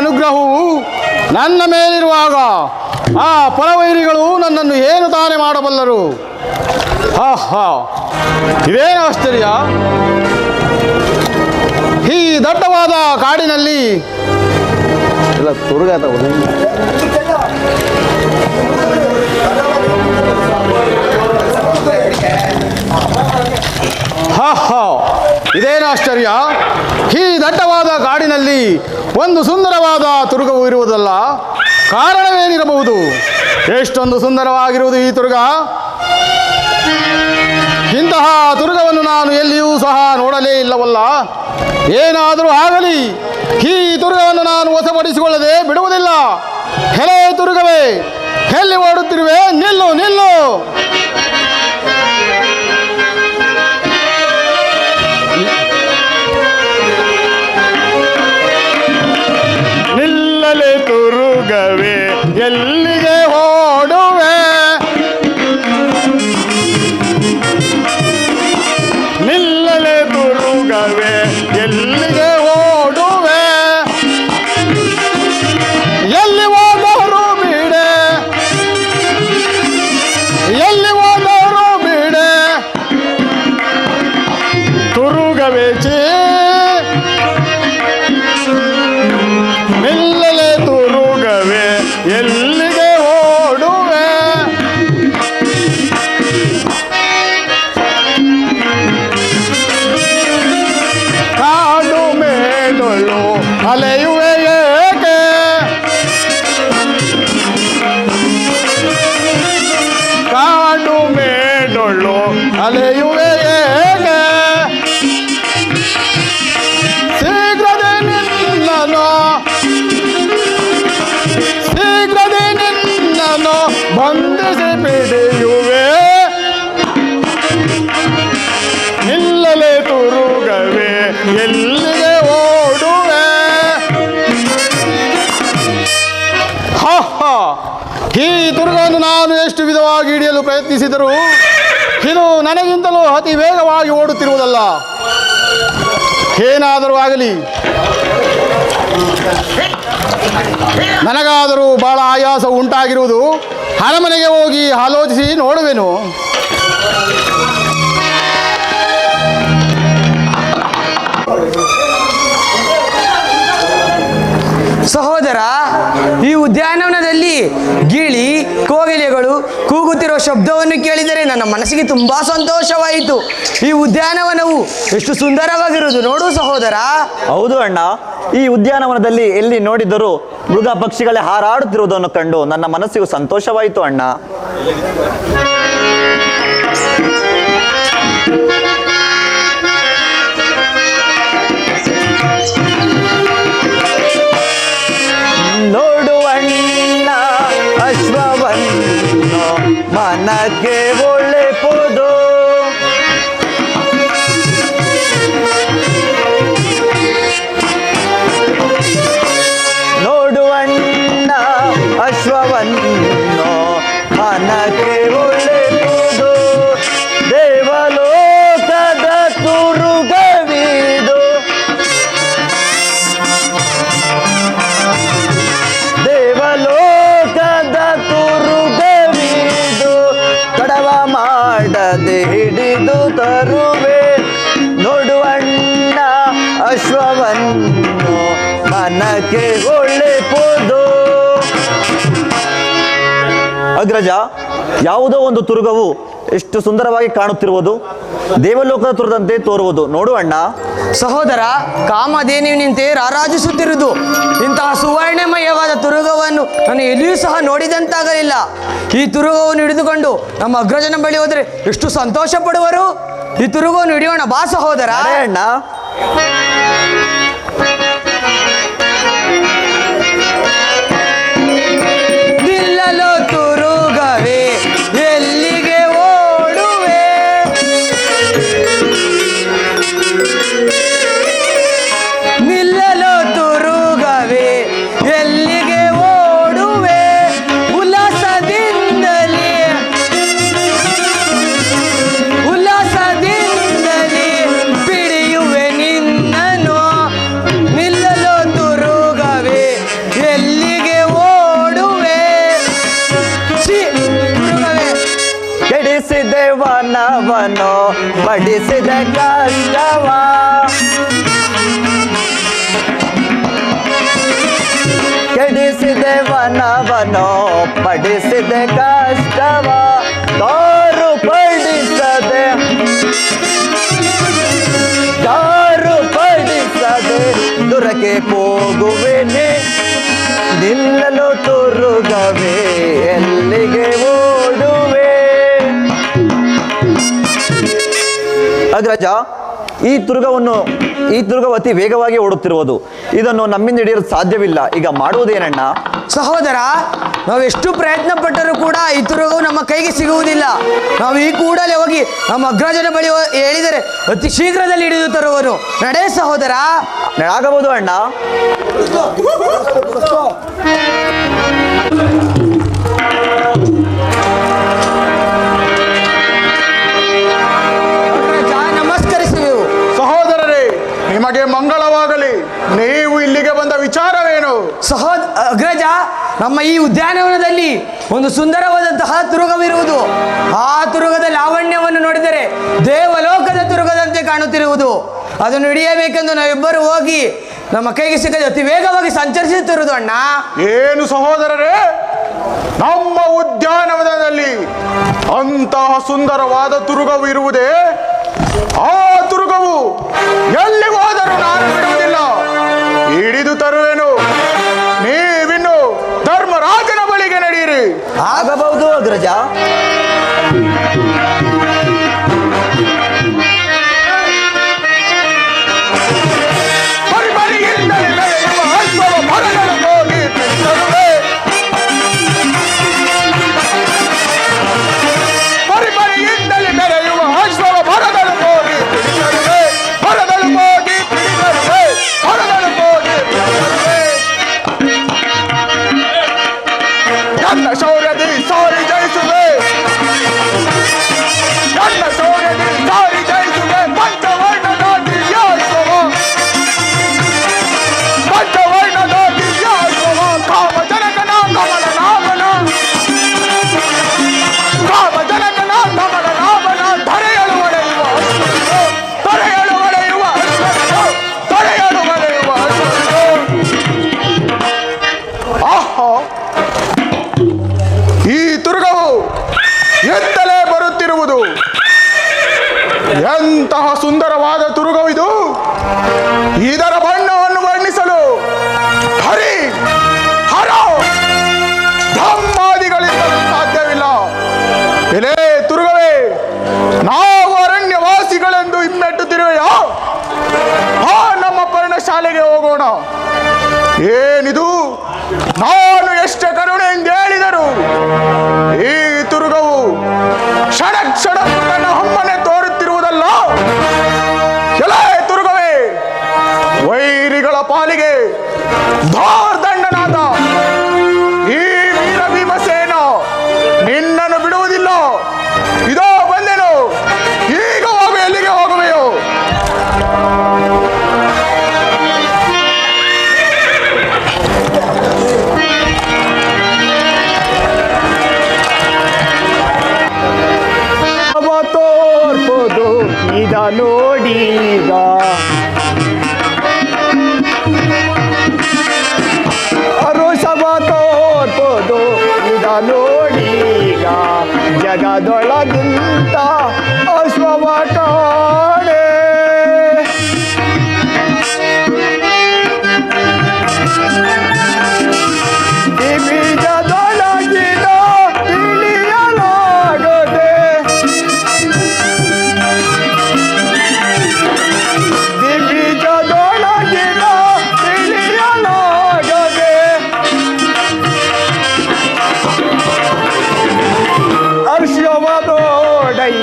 ಅನುಗ್ರಹವು ನನ್ನ ಮೇಲಿರುವಾಗ ಆ ಪರವೈರಿಗಳು ನನ್ನನ್ನು ಏನು ತಾನೇ ಮಾಡಬಲ್ಲರು? ಆಹಾ, ಇದೇನು ಆಶ್ಚರ್ಯ! ಈ ದಟ್ಟವಾದ ಕಾಡಿನಲ್ಲಿ ಎಲ್ಲ ತುರುಗಾತ. ಆಹಾ, ಇದೇನು ಆಶ್ಚರ್ಯ! ಈ ದಟ್ಟವಾದ ಕಾಡಿನಲ್ಲಿ ಒಂದು ಸುಂದರವಾದ ತುರುಗವು ಇರುವುದಲ್ಲ. ಕಾರಣವೇನಿರಬಹುದು? ಎಷ್ಟೊಂದು ಸುಂದರವಾಗಿರುವುದು ಈ ತುರುಗ! ಇಂತಹ ತುರುಗವನ್ನು ನಾನು ಎಲ್ಲಿಯೂ ಸಹ ನೋಡಲೇ ಇಲ್ಲವಲ್ಲ. ಏನಾದರೂ ಆಗಲಿ, ಈ ತುರುಗವನ್ನು ನಾನು ವಶಪಡಿಸಿಕೊಳ್ಳದೆ ಬಿಡುವುದಿಲ್ಲ. ಹೆಲೆ ತುರುಗವೇ, ಎಲ್ಲಿ ಓಡುತ್ತಿರುವೆ? ನಿಲ್ಲು ನಿಲ್ಲು! ನಿಲ್ಲಲೆ ತುರುಗವೇ, ಎಲ್ಲಿಗೆ ಓಡುವೆ? ನಿಲ್ಲಲೆ ತುರುಗವೇ, ಎಲ್ಲಿಗೆ ಓಡುವೆ? ಎಲ್ಲಿ ಹೋದರೂ ಬಿಡೆ, ಎಲ್ಲಿ ಹೋದರೂ ಬಿಡೆ, ತುರುಗವೇ ಚೇ. ನಿಲ್ಲಲೆ ತುರುಗವೇ, ಎಲ್ಲಿಗೆ ಓಡುವೆ? ಕಾಡು ಮೇಡೊಳು ಅಲೆಯುವೆ ಏಕೆ? ಕಾಡು ಮೇಡೊಳು ಅಲೆಯುವೆ ಏಕೆ? ಶೀಘ್ರದೆ ನಿನ್ನನು, ಶೀಘ್ರದೆ ನಿನ್ನನು ಬಂಧಿಸಿ ಬಿಡಿಯುವೆ. ನಿಲ್ಲಲೆ ತುರುಗವೇ, ಎಲ್ಲಿಗೆ ಓಡುವೆ? ಹಾ, ಈ ತುರುಗವನ್ನು ನಾನು ಎಷ್ಟು ವಿಧವಾಗಿ ಹಿಡಿಯಲು ಪ್ರಯತ್ನಿಸಿದರೂ ಇದು ನನಗಿಂತಲೂ ಅತಿ ವೇಗವಾಗಿ ಓಡುತ್ತಿರುವುದಲ್ಲ. ಏನಾದರೂ ಆಗಲಿ, ನನಗಾದರೂ ಬಹಳ ಆಯಾಸ ಉಂಟಾಗಿರುವುದು. ಅರಮನೆಗೆ ಹೋಗಿ ಆಲೋಚಿಸಿ ನೋಡುವೆನು. ಸಹೋದರ, ಈ ಉದ್ಯಾನವನದಲ್ಲಿ ಗಿಳಿ ಕೋಗಿಲೆಗಳು ಕೂಗುತ್ತಿರುವ ಶಬ್ದವನ್ನು ಕೇಳಿದರೆ ನನ್ನ ಮನಸ್ಸಿಗೆ ತುಂಬಾ ಸಂತೋಷವಾಯಿತು. ಈ ಉದ್ಯಾನವನವು ಎಷ್ಟು ಸುಂದರವಾಗಿರುವುದು ನೋಡು ಸಹೋದರ. ಹೌದು ಅಣ್ಣ, ಈ ಉದ್ಯಾನವನದಲ್ಲಿ ಎಲ್ಲಿ ನೋಡಿದರೂ ಮೃಗ ಪಕ್ಷಿಗಳೇ ಹಾರಾಡುತ್ತಿರುವುದನ್ನು ಕಂಡು ನನ್ನ ಮನಸ್ಸಿಗೂ ಸಂತೋಷವಾಯಿತು ಅಣ್ಣ. ನೋಡುವಣ್ಣ ಅಶ್ವವನ್ನು ಮನಕ್ಕೆ ಒಳ್ಳೆಪುದು. ನೋಡುವಣ್ಣ ಅಶ್ವವನ್ನು ಮನಕ್ಕೆ ಒಳ್ಳೆಪುದು. ದೇವಲೋಕದ ತುರುಗವಿದು. ದೇವಲೋಕದ ತುರುಗವಿದು. ಕಡವ ಮಾಡದೆ ಹಿಡಿದು ತರುವೆ. ನೋಡುವಣ್ಣ ಅಶ್ವವನ್ನು ಮನಕ್ಕೆ ಒಳ್ಳೆಪುದು. ಅಗ್ರಜ, ಯಾವುದೋ ಒಂದು ತುರುಗವು ಎಷ್ಟು ಸುಂದರವಾಗಿ ಕಾಣುತ್ತಿರುವುದು. ದೇವಲೋಕದ ತುರದಂತೆ ತೋರುವುದು. ನೋಡು ಅಣ್ಣ. ಸಹೋದರ, ಕಾಮಧೇನುವಿನಂತೆ ರಾರಾಜಿಸುತ್ತಿರುವುದು. ಇಂತಹ ಸುವರ್ಣಮಯವಾದ ತುರುಗವನ್ನು ನಾನು ಎಲ್ಲಿಯೂ ಸಹ ನೋಡಿದಂತಾಗಲಿಲ್ಲ. ಈ ತುರುಗವನ್ನು ಹಿಡಿದುಕೊಂಡು ನಮ್ಮ ಅಗ್ರಜನ ಬಳಿ ಹೋದರೆ ಎಷ್ಟು ಸಂತೋಷ ಪಡುವರು. ಈ ತುರುಗವನ್ನು ಹಿಡಿಯೋಣ ಬಾ ಸಹೋದರ. ಅಣ್ಣ. ನಿಲ್ಲಲು ತುರುಗವೇ, ಎಲ್ಲಿಗೆ ಓಡುವೆ? ನಿಲ್ಲಲು ತುರುಗವೇ, ಎಲ್ಲಿಗೆ ಓಡುವೆ? ಉಲ್ಲಾಸದಿಂದಲೇ, ಉಲ್ಲಾಸದಿಂದಲೇ ಪಿಡಿಯುವೆ ನಿನ್ನನು. ತೋರಿಸಿದೆ ವನವನೋ ಪಡಿಸಿದೆ ಕಷ್ಟವ ದಾರು ಪಡಿಸದೆ ದುರಕೆ ಹೋಗುವೆನೆ ನಿಲ್ಲಲು ತುರುಗವೇ ಎಲ್ಲಿಗೆ ಓಡುವೆ. ಅಗ್ರಜ, ಈ ತುರ್ಗವು ಅತಿ ವೇಗವಾಗಿ ಓಡುತ್ತಿರುವುದು. ಇದನ್ನು ನಮ್ಮಿಂದ ಹಿಡಿಯಲು ಸಾಧ್ಯವಿಲ್ಲ. ಈಗ ಮಾಡುವುದೇನಣ್ಣ? ಸಹೋದರ, ನಾವೆಷ್ಟು ಪ್ರಯತ್ನ ಪಟ್ಟರೂ ಕೂಡ ಈ ತುರುಗವು ನಮ್ಮ ಕೈಗೆ ಸಿಗುವುದಿಲ್ಲ. ನಾವು ಈ ಕೂಡಲೇ ಹೋಗಿ ನಮ್ಮ ಅಗ್ರಜನ ಬಳಿ ಹೇಳಿದರೆ ಅತಿ ಶೀಘ್ರದಲ್ಲಿ ಹಿಡಿದು ತರುವನು. ನಡೆ ಸಹೋದರ. ಆಗಬಹುದು ಅಣ್ಣ. ನಮಸ್ಕರಿಸುವೆವು. ಸಹೋದರರೇ, ನಿಮಗೆ ಮಂಗಳವಾಗಲಿ. ನೀವು ಇಲ್ಲಿಗೆ ಬಂದ ವಿಚಾರವೇನು? ಅಗ್ರಜ, ನಮ್ಮ ಈ ಉದ್ಯಾನವನದಲ್ಲಿ ಒಂದು ಸುಂದರವಾದಂತಹ ತುರುಗವಿರುವುದು. ಆ ತುರುಗದ ಲಾವಣ್ಯವನ್ನು ನೋಡಿದರೆ ದೇವಲೋಕದ ತುರುಗದಂತೆ ಕಾಣುತ್ತಿರುವುದು. ಅದನ್ನು ಹಿಡಿಯಬೇಕೆಂದು ನಾವಿಬ್ಬರು ಹೋಗಿ ನಮ್ಮ ಕೈಗೆ ಸಿಕ್ಕದೆ ಅತಿ ವೇಗವಾಗಿ ಸಂಚರಿಸುತ್ತಿರುವುದು ಅಣ್ಣ. ಏನು ಸಹೋದರರೇ, ನಮ್ಮ ಉದ್ಯಾನವನದಲ್ಲಿ ಅಂತಹ ಸುಂದರವಾದ ತುರುಗವು ಇರುವುದೇ? ಆ ತುರುಗವು ಎಲ್ಲಿ ಹೋದರೂ ನಾನು ಬಿಡುವುದಿಲ್ಲ, ಹಿಡಿದು ತರುವೆನು. ನೀವಿನ್ನು ಧರ್ಮರಾಜನ ಬಳಿಗೆ ನಡೆಯಿರಿ. ಆಗಬಹುದು ಅಗ್ರಜ. ನನ್ನ ಶೌರ್ಯದಿ ಸಾರಿ ಜಯಿಸುವೆ, ನನ್ನ ಶೌರ್ಯದಿ ಸಾರಿ ಜಯಿಸುವೆ. ಪಂಚವರ್ಣದ ದಿವ್ಯೋತ್ಸವ, ಪಂಚವರ್ಣದ ದಿವ್ಯೋತ್ಸವ. ಕಾಮಜನಕನ ಕಮಲ ನಾಮನ, ಕಾಮಜನಕನ ಕಮಲ ನಾಮನ. ಧರೆಯಳು ಒಡೆಯುವ ಅಶ್ವತ್ಥು, ಧರೆಯಳು ಒಡೆಯುವ ಅಶ್ವತ್ಥು, ಧರೆಯಳು ಒಡೆಯುವ ಅಶ್ವತ್ಥು. ಆಹಾ, ಈ ತುರುಗವು ಎತ್ತಲೇ ಬರುತ್ತಿರುವುದು. ಎಂತಹ ಸುಂದರವಾದ ತುರುಗವು ಇದು! ಇದರ ಬಣ್ಣವನ್ನು ವರ್ಣಿಸಲು ಹರಿ ಹರ ಧಮ್ಮಾದಿಗಳಿಂದಲೂ ಸಾಧ್ಯವಿಲ್ಲ. ಎಲೆ ತುರುಗವೇ, ನಾವು ಅರಣ್ಯವಾಸಿಗಳೆಂದು ಹಿಮ್ಮೆಟ್ಟುತ್ತಿರುವೆಯೋ? ನಮ್ಮ ಪರ್ಣಶಾಲೆಗೆ ಹೋಗೋಣ. ಏನಿದು? ನಾನು ಎಷ್ಟೇ ಕರುಣೆಯಿಂದ ಹೇಳಿದರು ಈ ತುರುಗವು ಕ್ಷಣ ಕ್ಷಣಕ್ಕೂ ನನ್ನ ಹಮ್ಮನೆ ತೋರುತ್ತಿರುವುದಲ್ಲ. ಎಲೆ ತುರುಗವೇ, ವೈರಿಗಳ ಪಾಲಿಗೆ ಧಾರ್ದಂಡನಾದ ಈ ವೀರ ಭೀಮಸೇನ ನಿನ್ನನ್ನು ಬಿಡುವುದಿಲ್ಲ. ಇದೋ ಬಂದೆನು. ಈಗ ಹೋಗು, ಎಲ್ಲಿಗೆ ಹೋಗುವೆಯೋ? ತೋರ್ಬೋದು ಇದ ನೋಡೀಗ, ಋಷಭ ತೋರ್ಬೋದು ಇದ ನೋಡೀಗ. ಜಗದೊಳಗಿಂತ ಅಶ್ವವ ಕಾಣೆ, ಬೀಜದೊಳಗಿನ ತಿಳಿಯಲಾಗದೆ, ಬೀಜದೊಳಗಿನ ತಿಳಿಯಲಾಗದೆ. ಹರ್ಷವದೋಡೈ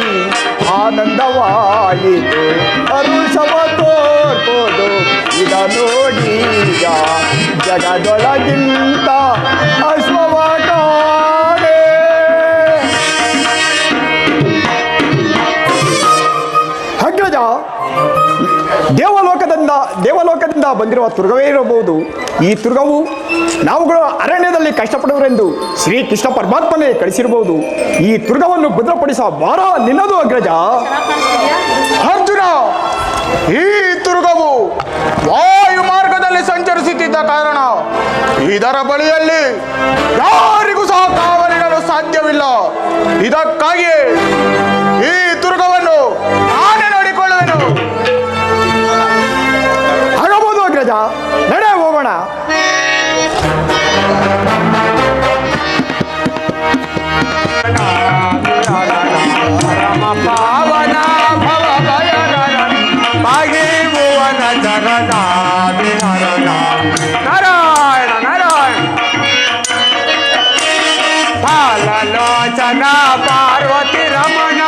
ಆನಂದವಾಯಿತು, ಹರುಷವ ತೋರ್ಬೋದು ಇದ ನೋಡೀಗ. ಜಗದೊಳಗಿಂತ ಅಶ್ವವ ಕಾಣೆ. ಅಗ್ರಜ, ದೇವಲೋಕದಿಂದ ಬಂದಿರುವ ತುರ್ಗವೇ ಇರಬಹುದು. ಈ ತುರ್ಗವು ನಾವುಗಳು ಅರಣ್ಯದಲ್ಲಿ ಕಷ್ಟಪಡುವರೆಂದು ಶ್ರೀಕೃಷ್ಣ ಪರಮಾತ್ಮನೇ ಕಳಿಸಿರಬಹುದು. ಈ ತುರ್ಗವನ್ನು ಭದ್ರಪಡಿಸುವ ಭಾರ ನಿನ್ನದು ಅಗ್ರಜ. ಅರ್ಜುನ, ಈ ತುರುಗವು ವಾಯು ಮಾರ್ಗದಲ್ಲಿ ಸಂಚರಿಸುತ್ತಿದ್ದ ಕಾರಣ ಇದರ ಬಳಿಯಲ್ಲಿ ಯಾರಿಗೂ ಸಹ ಕಾವಲಿಡಲು ಸಾಧ್ಯವಿಲ್ಲ. ಇದಕ್ಕಾಗಿಯೇ ಈ ದುರ್ಗವನ್ನು ನಾನೇ ನೋಡಿಕೊಳ್ಳುವೆನು. ಆಗಬಹುದು ಅಗ್ರಜ, ನಡೆ ಹೋಗೋಣ. ಪಾವನ ಭವ ಭಯಗಣ ಮಾಗಿ ಭುವನ ಜಗದ ನಾರಾಯಣ ನಾರಾಯಣ ಫಲಲೋಚನ ಪಾರ್ವತಿ ರಮಣ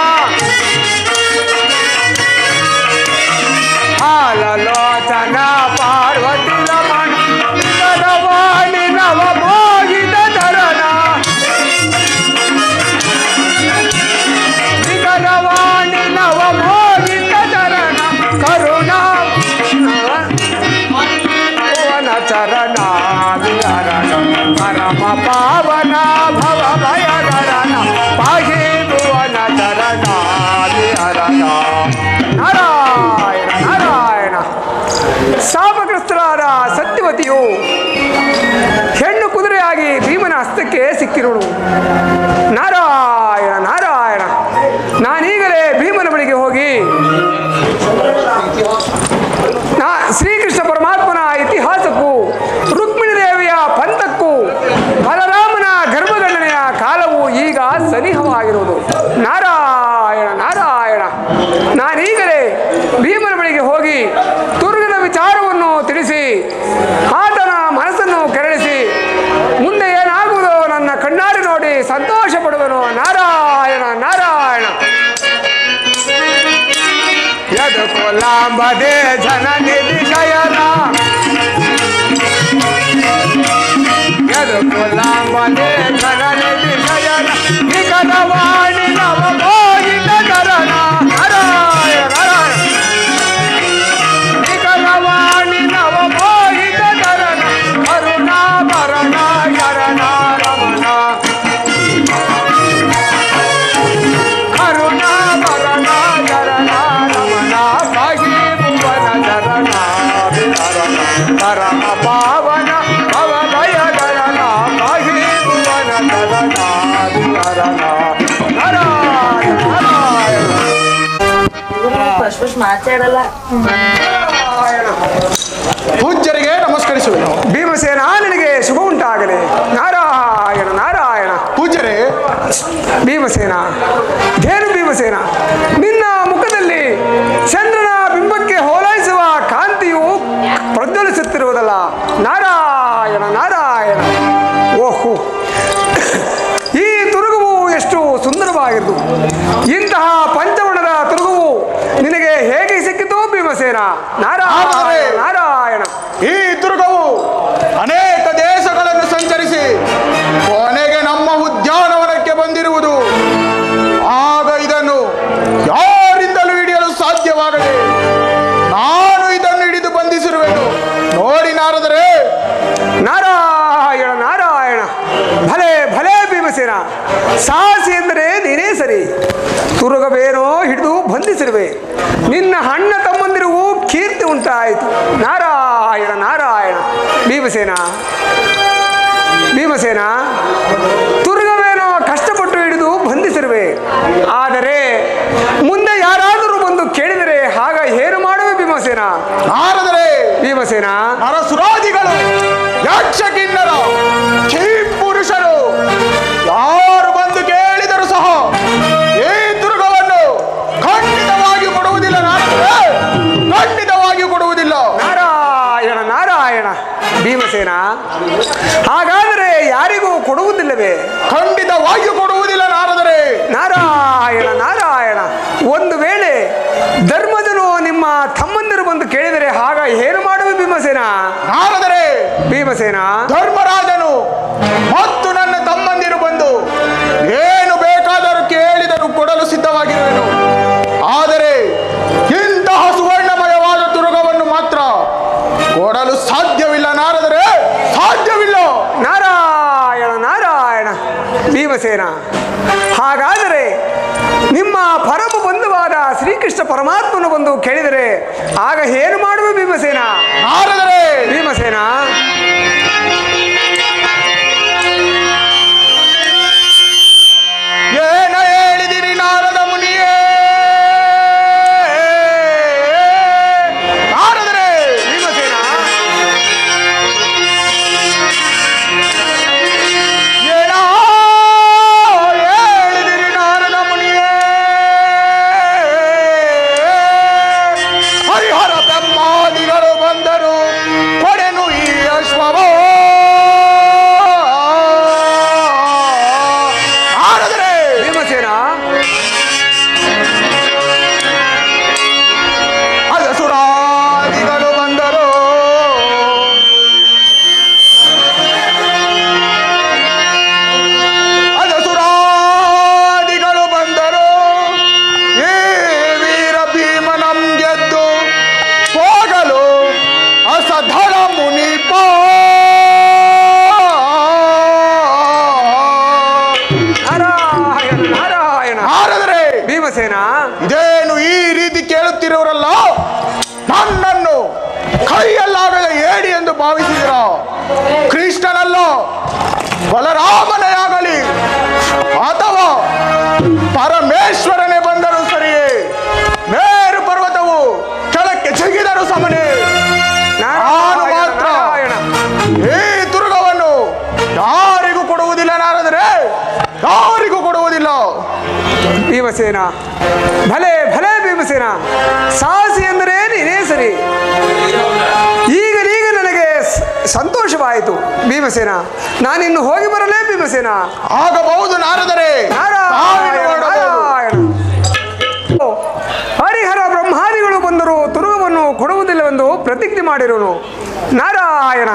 ಫಲಲೋಚನ ಪಾರ್ವತಿ ರಮಣ ಗದವಾಣಿ ನವ ಮೋಹಿತ ಧರಣ ಗದವಾಣಿ ನವ ಮೋಹಿತ ಧರಣ ಕರುಣಾ ಭುವನ ಚರಣ ವಿಹರಣ ಪರಮ ಪಾವನ ಭವ ಭಯಗರಣ ಪಾಹಿ ಭುವನ ಚರಣ ವಿಹರಣ ನಾರಾಯಣ ನಾರಾಯಣ. ಶಾಪಗ್ರಸ್ತರಾದ ಸತ್ಯವತಿಯು ಹೆಣ್ಣು ಕುದುರೆಯಾಗಿ ಭೀಮನ ಹಸ್ತಕ್ಕೆ ಸಿಕ್ಕಿರುಳು. ನಾರಾಯಣ ನಾರಾಯಣ. ನಾನೀಗಲೇ ಭೀಮನ ಬಳಿಗೆ ಹೋಗಿ ಶ್ರೀಕೃಷ್ಣ ಪರಮಾತ್ಮನ ಇತಿಹಾಸಕ್ಕೂ ರುಕ್ಮಿಣಿ ದೇವಿಯ ಪಂಥಕ್ಕೂ ಬಲರಾಮನ ಗರ್ಭಗಣನೆಯ ಕಾಲವು ಈಗ ಸನಿಹವಾಗಿರುವುದು. ನಾರಾಯಣ ನಾರಾಯಣ. ನಾನೀಗಲೇ ಭೀಮನ ಬಳಿಗೆ ಹೋಗಿ ದುರ್ಗದ ವಿಚಾರವನ್ನು ತಿಳಿಸಿ ಆತನ ಮನಸ್ಸನ್ನು ಕೆರಳಿಸಿ ಮುಂದೆ ಏನಾಗುವುದೋ ನನ್ನ ಕಣ್ಣಾರೆ ನೋಡಿ ಸಂತೋಷ ಪಡುವನು. ನಾರಾಯಣ ನಾರಾಯಣ. ಯದು ಕೊಲಾಂಬದೆ ಜನನಿಧಿ ಶಯನ ಯದು ಕೊಲಾಂಬದೆ ಜನನಿಧಿ ಶಯನ ನಿಕಟವಾಣಿ ನವ ಮೋಹಿತ ಧರಣ. ನಾರಾಯಣ ನಾರಾಯಣ. ನಿಕಟವಾಣಿ ನವ ಮೋಹಿತ ಧರಣ ಕರುಣಾ ಭರಣ ಶರಣ ರಮಣ ಕರುಣಾ ಭರಣ ಶರಣ ರಮಣ ಪಾಹಿ ಭುವನ ಚರಣ ವಿಹರಣ ಪರಮ ಪಾವನ ಭವ ಭಯಗರಣ ಪಾಹಿ ಭುವನ ಚರಣ ವಿಹರಣ ನಾರಾಯಣ ನಾರಾಯಣ. ಮಾತಾಡಲ್ಲ. ಪೂಜ್ಯರಿಗೆ ನಮಸ್ಕರಿಸುವೆನು. ಭೀಮಸೇನ ನಿನಗೆ ಶುಭ ಉಂಟಾಗಲಿ. ನಾರಾಯಣ ನಾರಾಯಣ. ಪೂಜ್ಯರೇ, ಭೀಮಸೇನ ಧೇನು ಭೀಮಸೇನ, ನಿನ್ನ ಮುಖದಲ್ಲಿ ಚಂದ್ರನ ಬಿಂಬಕ್ಕೆ ಹೋಲಾಯಿಸುವ ಕಾಂತಿಯು ಪ್ರಜ್ವಲಿಸುತ್ತಿರುವುದಲ್ಲ. ನಾರಾಯಣ ನಾರಾಯಣ. ಓಹೋ, ಈ ತುರುಗುವು ಎಷ್ಟು ಸುಂದರವಾಗಿರುವುದು. ಇಂತಹ ಪಂಚವರ್ಣದ ತುರುಗುವು ನಿನಗೆ ಹೇಗೆ ಸಿಕ್ಕಿತು ಭೀಮಸೇನ? ನಾರಾಯಣ ನಾರಾಯಣ. ಈ ದುರ್ಗವು ಅನೇಕ ದೇಶಗಳನ್ನು ಸಂಚರಿಸಿ ಕೊನೆಗೆ ನಮ್ಮ ಉದ್ಯಾನವನಕ್ಕೆ ಬಂದಿರುವುದು. ಆಗ ಇದನ್ನು ಯಾರಿಂದಲೂ ಹಿಡಿಯಲು ಸಾಧ್ಯವಾಗದೆ ನಾನು ಇದನ್ನು ಹಿಡಿದು ಬಂಧಿಸಿರುವೆನು. ನೋಡಿ ನಾರದರೆ. ನಾರಾಯಣ ನಾರಾಯಣ. ಭಲೆ ಭಲೆ ಭೀಮಸೇನ, ಸಾಹಸಿ ಎಂದರೆ ನೀನೇ ಸರಿ. ತುರುಗಬೇನೋ ಹಿಡಿದು ಬಂಧಿಸಿರುವೆ. ನಿನ್ನ ಅಣ್ಣ ತಮ್ಮಂದಿರಿಗೂ ಕೀರ್ತಿ ಉಂಟಾಯಿತು. ನಾರಾಯಣ ನಾರಾಯಣ. ಭೀಮಸೇನ ಭೀಮಸೇನ, ತುರುಗವೇನೋ ಕಷ್ಟಪಟ್ಟು ಹಿಡಿದು ಬಂಧಿಸಿರುವೆ. ಆದರೆ ಮುಂದೆ ಯಾರಾದರೂ ಬಂದು ಕೇಳಿದರೆ ಆಗ ಏನು ಮಾಡುವೆ ಭೀಮಸೇನ? ನಾರದರೆ, ಭೀಮಸೇನ, ನರಸುರಾದಿಗಳು, ಯಕ್ಷ ಕಿನ್ನರ, ಪುರುಷರು ಯಾರು ಬಂದು ಕೇಳಿದರೂ ಸಹ ಈ ದುರ್ಗವನ್ನು ಖಂಡಿತವಾಗಿ ಕೊಡುವುದಿಲ್ಲ. ನಾರದರೆ, ಖಂಡಿತವಾಗಿ ಕೊಡುವುದಿಲ್ಲ. ನಾರಾಯಣ ನಾರಾಯಣ. ಭೀಮಸೇನ, ಹಾಗಾದರೆ ಯಾರಿಗೂ ಕೊಡುವುದಿಲ್ಲವೇ? ಖಂಡಿತವಾಗಿ ಕೊಡುವುದಿಲ್ಲ ನಾರದರೆ. ನಾರಾಯಣ ನಾರಾಯಣ. ಒಂದು ವೇಳೆ ಧರ್ಮಜನು ನಿಮ್ಮ ತಮ್ಮಂದಿರು ಬಂದು ಕೇಳಿದರೆ ಆಗ ಏನು ಮಾಡುವೆ ಭೀಮಸೇನ? ನಾರದರೆ, ಭೀಮಸೇನ, ಧರ್ಮರಾಜನು ಮತ್ತು ನನ್ನ ತಮ್ಮಂದಿರು ಬಂದು ಏನು ಬೇಕಾದರೂ ಕೇಳಿದರೂ ಕೊಡಲು ಸಿದ್ಧವಾಗಿರುವೆನು. ಆದರೆ ಇಂತಹ ಸುವರ್ಣಮಯವಾದ ತುರುಗವನ್ನು ಮಾತ್ರ ಕೊಡಲು ಸಾಧ್ಯವಿಲ್ಲ ನಾರದರೆ, ಸಾಧ್ಯವಿಲ್ಲ. ನಾರಾಯಣ ನಾರಾಯಣ. ಭೀಮಸೇನ, ಹಾಗಾದರೆ ನಿಮ್ಮ ಪರಮ ಬಂಧುವಾದ ಶ್ರೀಕೃಷ್ಣ ಪರಮಾತ್ಮನು ಬಂದು ಕೇಳಿದರೆ ಆಗ ಏನು ಮಾಡುವೆ ಭೀಮಸೇನ? ನಾರದರೆ, ಭೀಮಸೇನ, ಬಲರಾಮನೇ ಆಗಲಿ ಅಥವಾ ಪರಮೇಶ್ವರನೇ ಬಂದರೂ ಸರಿಯೇ, ಮೇರು ಪರ್ವತವು ಕೆಳಕ್ಕೆ ಜಗಿದರೂ ಸಮನೆ, ನಾನು ಮಾತ್ರ ಈ ದುರ್ಗವನ್ನು ಯಾರಿಗೂ ಕೊಡುವುದಿಲ್ಲ. ನಾರದರೆ ಯಾರಿಗೂ ಕೊಡುವುದಿಲ್ಲ. ಭೀಮಸೇನ, ಭಲೆ ಭಲೆ ಭೀಮಸೇನ, ಸಾಹಸಿ ಎಂದರೆ ನೀನೇ ಸರಿ. ಈಗಲೀಗ ನನಗೆ ಸಂತೋಷವಾಯಿತು ಭೀಮಸೇನ. ನಾನಿನ್ನು ಹೋಗಿ ಬರಲೇ ಭೀಮಸೇನ? ಆಗಬಹುದು ನಾರದರೆ. ಹರಿಹರ ಬ್ರಹ್ಮಾದಿಗಳು ಬಂದರೂ ತುರುಗವನ್ನು ಕೊಡುವುದಿಲ್ಲವೆಂದು ಪ್ರತಿಜ್ಞೆ ಮಾಡಿರುವನು. ನಾರಾಯಣ,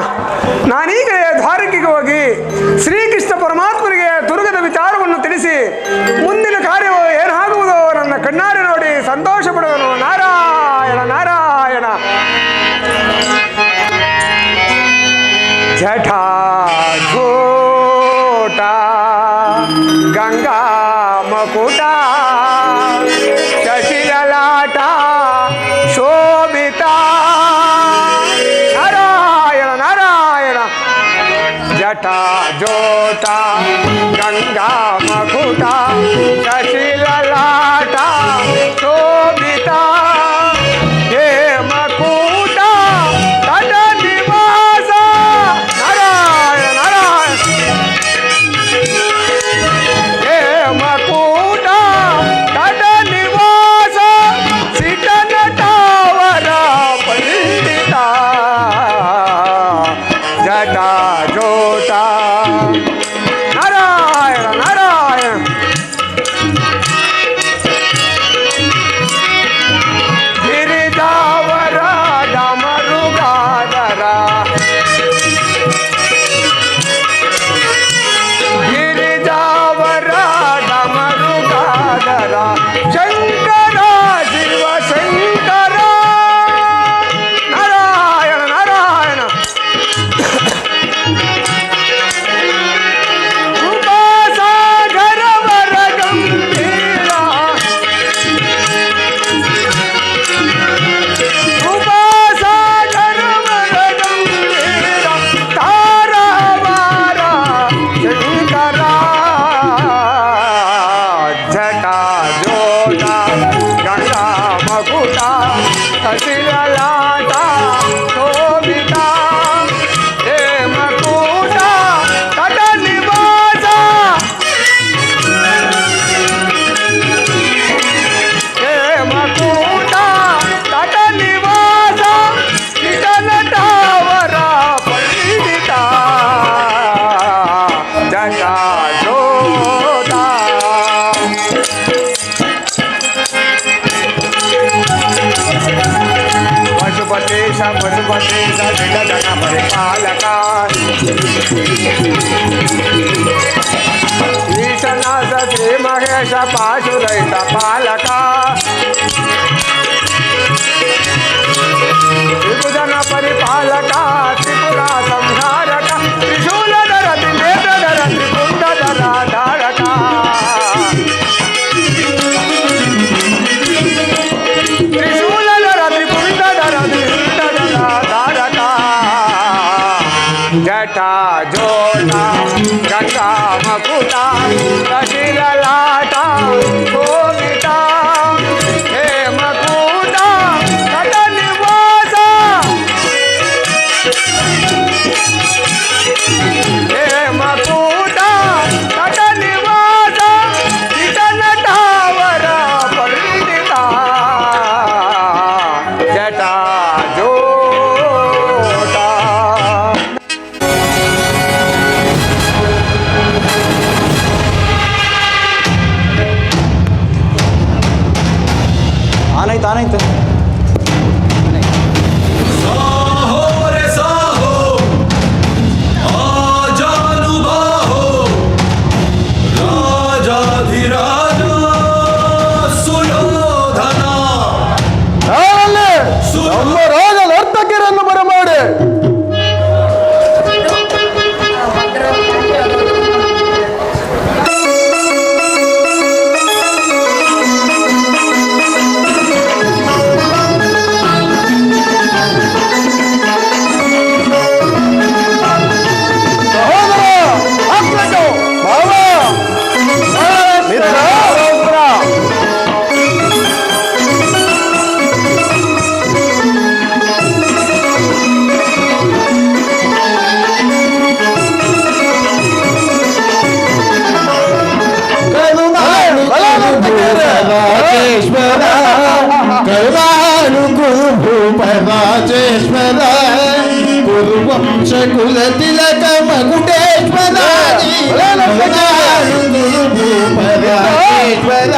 ನಾನೀಗ ದ್ವಾರಕೆಗೆ ಹೋಗಿ ಶ್ರೀಕೃಷ್ಣ ಪರಮಾತ್ಮನಿಗೆ ತುರುಗದ ವಿಚಾರವನ್ನು ತಿಳಿಸಿ ಮುಂದಿನ ಕಾರ್ಯವು ಏನಾಗುವುದೋ ನನ್ನ ಕಣ್ಣಾರೆ ನೋಡಿ ಸಂತೋಷ ಪಡುವನು. ನಾರಾಯಣ ನಾರಾಯಣ. ಜಠಾ ಝೋಟ ಗಂಗಾ ಮಕುಟ ಶಶಿಲಲಾಟ ಶೋಭಿತ. ನಾರಾಯಣ ನಾರಾಯಣ. ಜಟಾ ಜೋಟ ಗಂಗಾ ಮಕುಟ ಶಶಿಲಲಾಟ ಶೋಭಿತ. ಹೇ ಮಕುಟ ತಟ ನಿವಾಸ. ನಾರಾಯಣ ನಾರಾಯಣ. ಹೇ ಮಕುಟ ತಟ ನಿವಾಸ ಸಿಟ ನಟವರ ಪಂಡಿತ. ಜಟಾ ಜೋಟ. ನಾರಾಯಣ ನಾರಾಯಣ. ಗಿರಿಜಾವರ ಡಮರುಗಾದರ. ಗಿರಿಜಾವರ ಡಮರುಗಾದರ. ಶಂಕರ ಶಿವ ಶಂಕರ. ನಾರಾಯಣ ನಾರಾಯಣ. ಕೃಪಾಸಾಗರ ವರ ಗಂಭೀರ. ಕೃಪಾಸಾಗರ ವರ ಗಂಭೀರ. ತಾರವಾರ ಶಂಕರ. ಜಟಾ ಜೋಟ ಗಂಗಾ ಮಕುಟ ಹಸಿರಲಾಟ ಶೋಭಿತ. ಹೇ ಮಕುಟ ತಟ ನಿವಾಸ. ಹೇ ಮಕುಟ ತಟ ನಿವಾಸ ಇಟ ನಟವರ ಪಂಡಿತ. ಜಟಾ ಜೋಟ. ಪಶುಪತೇಶ ಪಶುಪತೇಶ ಜಗದನ ಪರಿಪಾಲಕ. ಈಶನಾಥ ಶ್ರೀ ಮಹೇಶ ಪಾಶುರಹಿತ ಪಾಲಕ. ತ್ರಿಭುಜನ ಪರಿಪಾಲಕ ತ್ರಿಪುರ ಸಂಹಾರಕ. ತ್ರಿಶೂಲಧರ ತ್ರಿನೇತ್ರಧರ ತ್ರಿಕುಂಡಧರ ಧಾರಕ. ತ್ರಿಶೂಲಧರ ತ್ರಿಕುಂಡಧರ ತ್ರಿಕುಂಡಧರ ಧಾರಕ. ಜಟಾ ಜೋಟ ಗಂಗಾ ಮಕುಟ ಶಶಿಲಲಾಟ ಶೋಭಿತ. ಹೇ ಮಕುಟ ತಟ ನಿವಾಸ. ಹೇ ಮಕುಟ ತಟ ನಿವಾಸ ಇಟ ನಟವರ ಪಂಡಿತ. ಜಟಾ ಜೋಟ. ವಂಶ ಕುಲ ತಿಲಕ ಮಗುಟೇಶ್ವರಾಜಿ ಭೂಪರಾಜೇಶ್ವರ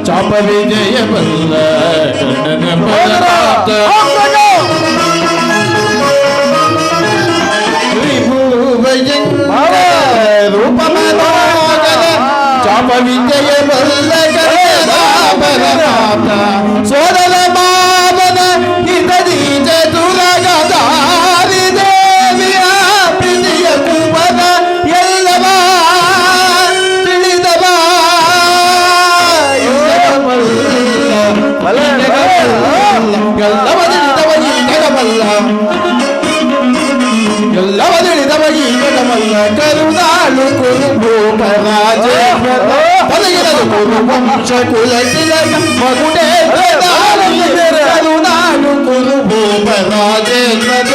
ಚಾಪ ವಿಜಯ ಬಲ್ಲ ರೂಪ ಚಾಪ ವಿಜಯ ಬಲ್ಲ ಸೋದರ ಬಾಬನ ಹಿತದಿ ಚತುರಗದಾರಿ ದೇವಿಯ ಪ್ರೀತಿಯ ಕುಮನ ಎಲ್ಲವ ತಿಳಿದವ ಎಲ್ಲವದಿಳಿದವ ಈ ಜಗಮಲ್ಲ ಕರುಣಾಳು ಕುರು ಭೂಪರಾಜೇಶ್ವರ ಪದಗಿರದು ಕುರು ವಂಶ ಕುಲ ತಿಲಕ ಮಗುಟೇಶ್ವರ ಕರುಣಾಳು ಕುರು ಭೂಪರಾಜೇಶ್ವರ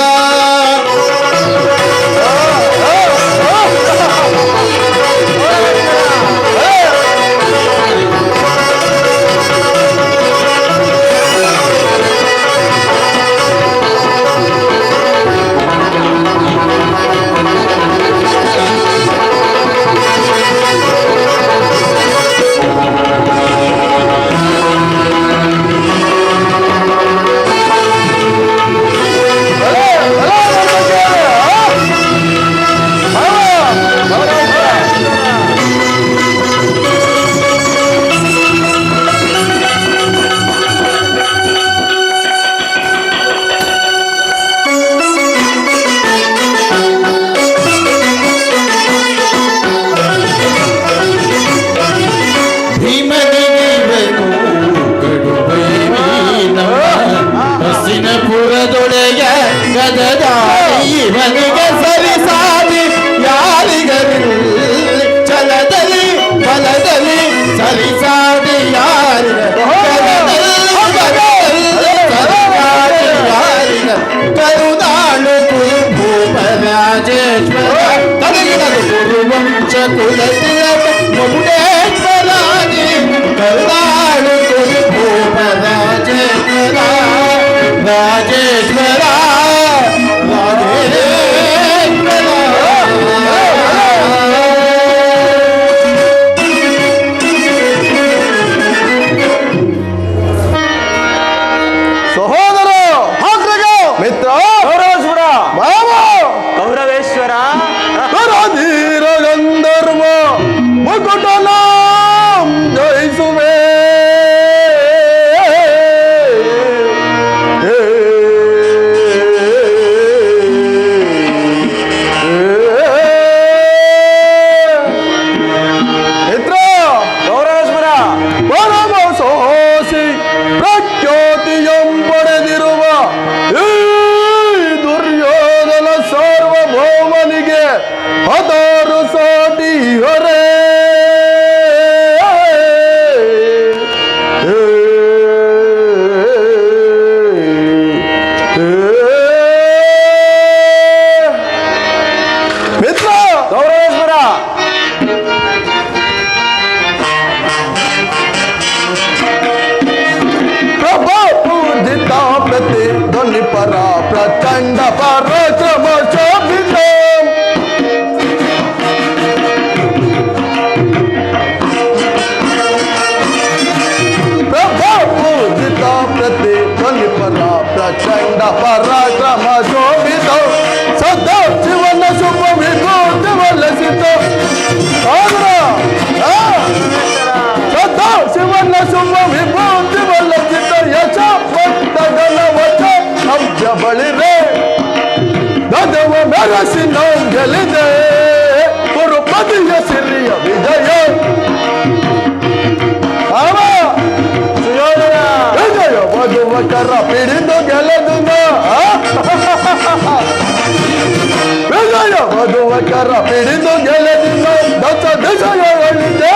ಪುರದೊಡೆಯ ಗದಗಾಯಿವನಿಗೆ ಸರಿಸಾದಿ ಯಾರಿಗರಿಲ್ಲ ಛಲದಲ್ಲಿ ಬಲದಲ್ಲಿ ಸರಿಸಾದಿ ಕರುನಾಳು ಕುರು ಭೂಪರಾಜೇಶ್ವರ ತನಗಿನದು ಕುರು ವಂಶ ಕುಲ ತಿಲಕ ಮಗುಟೇಶ್ವರಾಜಿ ಕರುನಾಳು ಕುರು ಭೂಪರಾಜೇಶ್ವರ ರಾಜೇಶ್ವರ ಸಹೋದರ ಮಿತ್ರ ಗೌರವೇಶ್ವರ ಬಾಬಾ ಗೌರವೇಶ್ವರ ಧೀರ ಗಂಧರ್ವ ಮುಕುಟನ ಜಯಿಸುವೆ ಹದಾರು ಸಾಟಿ ಹೊರೆ ಮಿತ್ರ ಗೌರವೇಶ್ವರ ಪ್ರಭಾ ಪೂಜಿತ ಪ್ರತಿ ಧ್ವನಿ ಪರ ಪ್ರಚಂಡ ಪರಾಕ್ರಮ ಶೋಭಿತ ಪ್ರತಿ ಧ್ವನಿ ಪರ ಪ್ರಚಂಡ ಪರಾಕ್ರಮ ಶೋಭಿತ ಸದಾ ಶಿವನ ಶುಭ ವಿಭೂತಿ ವಲಸಿತ ಸದಾ ಶಿವನ ಶುಭ ವಿಭೂತಿ ವಲಸಿತ ಯಶ ಪಟ್ಟಗಲ ವಚ ಅಬ್ಜ ಬಳಿರೆ ಗಜವ ಮೆರಸಿ ನಾವು ಗೆಲಿದೆ ಗುರುಪದಿಯ ಸಿರಿಯ ವಿಜಯ ವಿಜಯ ಮಧುಮಕರ ಪಿಡಿದು ಗೆಲುದುನ ವಿಜಯ ಮಧುಮಕರ ಪಿಡಿದು ಗೆಲುದಿನ ದಶ ದಿಶಯಗಳಿದೆ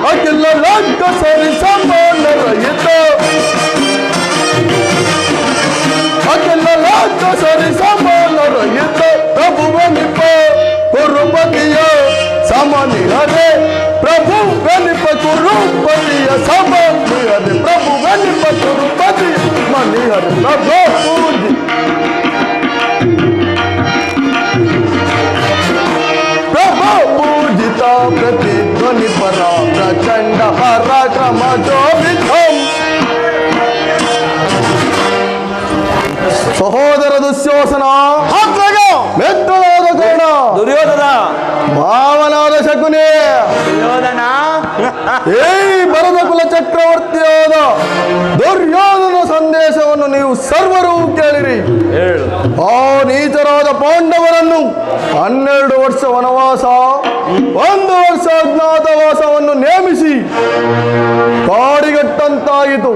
ಅಖಿಲ ಲಂಕ ಸರಿ ಸಮಾನ ರಹಿತ ಸರಿ ಸಮಾನರಹಿತ ಪ್ರಭುವನಿಪ ಕುರುಪತಿಯ ಸಮನಿಹರೆ ಪ್ರಭುವನಿಪ ಕುರುಪತಿಯ ಸಮನಿಹರೆ ಪ್ರಭುವನಿಪ ಕುರುಪತಿ ಮನಿಹರೆ ಪ್ರಭು ಪೂಜಿ ಪ್ರಭು ಪೂಜಿತ ಪ್ರತಿಧ್ವನಿ ಪರ ಪ್ರಚಂಡ ಪರಾಕ್ರಮ ಜೋಬಿಧಂ ಸಹೋದರ ದುಶ್ಯೋಸನ ಮೆಟ್ಟಲಾದ ಕರ್ಣ ದುರ್ಯೋಧನ ಭಾವನಾದ ಶಕುನಿ ದುರ್ಯೋಧನ ಭರತ ಕುಲ ಚಕ್ರವರ್ತಿಯಾದ ದುರ್ಯೋಧನ ಸಂದೇಶವನ್ನು ನೀವು ಸರ್ವರು ಕೇಳಿರಿ. ಹೇಳು. ಆ ನೀಚರಾದ ಪಾಂಡವರನ್ನು 12 ವರ್ಷ ವನವಾಸ 1 ವರ್ಷ ಅಜ್ಞಾತವಾಸವನ್ನು ನೇಮಿಸಿ ಕಾಡಿಗಟ್ಟಂತಾಯಿತು.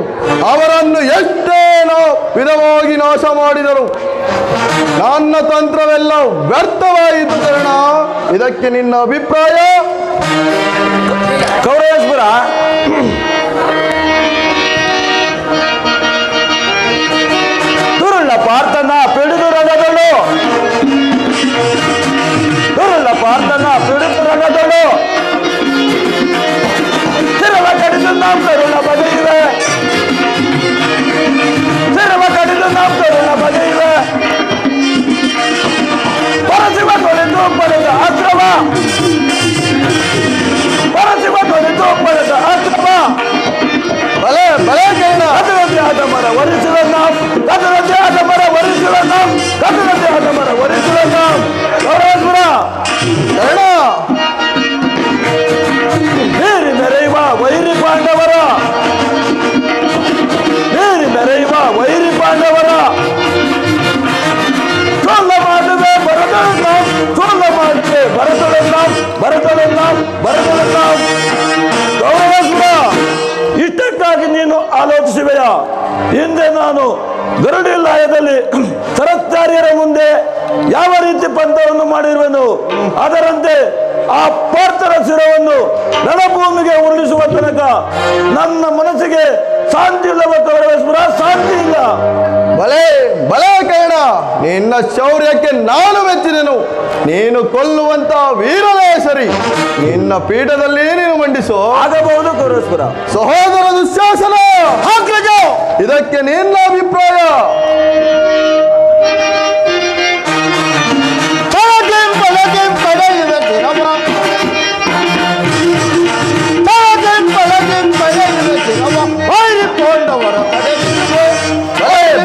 ಅವರನ್ನು ಎಷ್ಟೇ ವಿಧವಾಗಿ ನಾಶ ಮಾಡಿದರು. ನನ್ನ ತಂತ್ರವೆಲ್ಲ ವ್ಯರ್ಥವಾಯಿತು ಕರ್ಣ. ಇದಕ್ಕೆ ನಿನ್ನ ಅಭಿಪ್ರಾಯ? ಕೌರವೇಶ್ವರ, ದುರುಳ್ಳ ಪಾರ್ಥನ ಪಿಡಿದು ರಂಗದಳು, ದುರುಳ್ಳ ಪಾರ್ಥನ ಪಿಡಿದು ರಂಗದಳು, ಸಿರವ ಕಡಿದು ನಾವು ಕರುಳ ಬಗೆಯಿವೆ, ಸಿರವ ಕಡಿದು ನಾವು ಕರುಳ ಬಗೆಯಿವೆ, ಪರಶಿವ ತೊಳೆದು ಪಡೆದ ಅಸ್ತ್ರವ, ಪರಶಿವ ತೊಳೆದು ಪಡೆದ ಅಸ್ತ್ರವ, ಬಲೆ ಬಲೆ ಕರ್ಣ. ಅದರಂತೆ ಆದ ಮರ ವರಿಸುವ ನಾವು, ಅದರಂತೆ ಆದ ಮರ ವರಿಸುವ ನಾವು, ಅದರಂತೆ ಆದ ಮರ ವರಿಸುವ ನಾವು. ಕೌರವೇಶ್ವರ, ಕರ್ಣ ನೀರಿ ಮೆರೆಯುವ ವೈರಿ ಪಾಂಡವರ, ನೀರಿ ಮೆರೆಯುವ ವೈರಿ ಪಾಂಡವರ ಸೊಲ್ಲ ಮಾಡುವೆ ಬರದಳು ನಾವು, ಸೊಲ್ಲ ಮಾಡುವೆ ಬರದಳು ನಾವು, ಬರದಳು ನಾವು, ಬರದಳು ನಾವು. ಗೌರವೇಶ್ವರ, ಇಷ್ಟಕ್ಕಾಗಿ ನೀನು ಆಲೋಚಿಸುವೆಯ? ಹಿಂದೆ ನಾನು ಗರುಡಿಲಾಯದಲ್ಲಿ ಸರಸ್ತಾರ್ಯರ ಮುಂದೆ ಯಾವ ರೀತಿ ಪಂಥವನ್ನು ಮಾಡಿರುವೆನು, ಅದರಂತೆ ಆ ಪಾರ್ಥನ ಶಿರವನ್ನು ರಣಭೂಮಿಗೆ ಉರುಳಿಸುವ ತನಕ ನನ್ನ ಮನಸ್ಸಿಗೆ ಶಾಂತಿ ಇಲ್ಲವ ಕೌರವೇಶ್ವರ, ಶಾಂತಿ ಇಲ್ಲ. ಬಲೆ ಬಲೆ ಕರ್ಣ, ನಿನ್ನ ಶೌರ್ಯಕ್ಕೆ ನಾನು ಮೆಚ್ಚಿದೆನು. ನೀನು ಕೊಲ್ಲುವಂತ ವೀರನೇ ಸರಿ. ನಿನ್ನ ಪೀಠದಲ್ಲಿ ನೀನು ಮಂಡಿಸು. ಆಗಬಹುದು ಕೌರವೇಶ್ವರ. ಸಹೋದರ ದುಶ್ಯಾಸನ, ಇದಕ್ಕೆ ನಿನ್ನ ಅಭಿಪ್ರಾಯ?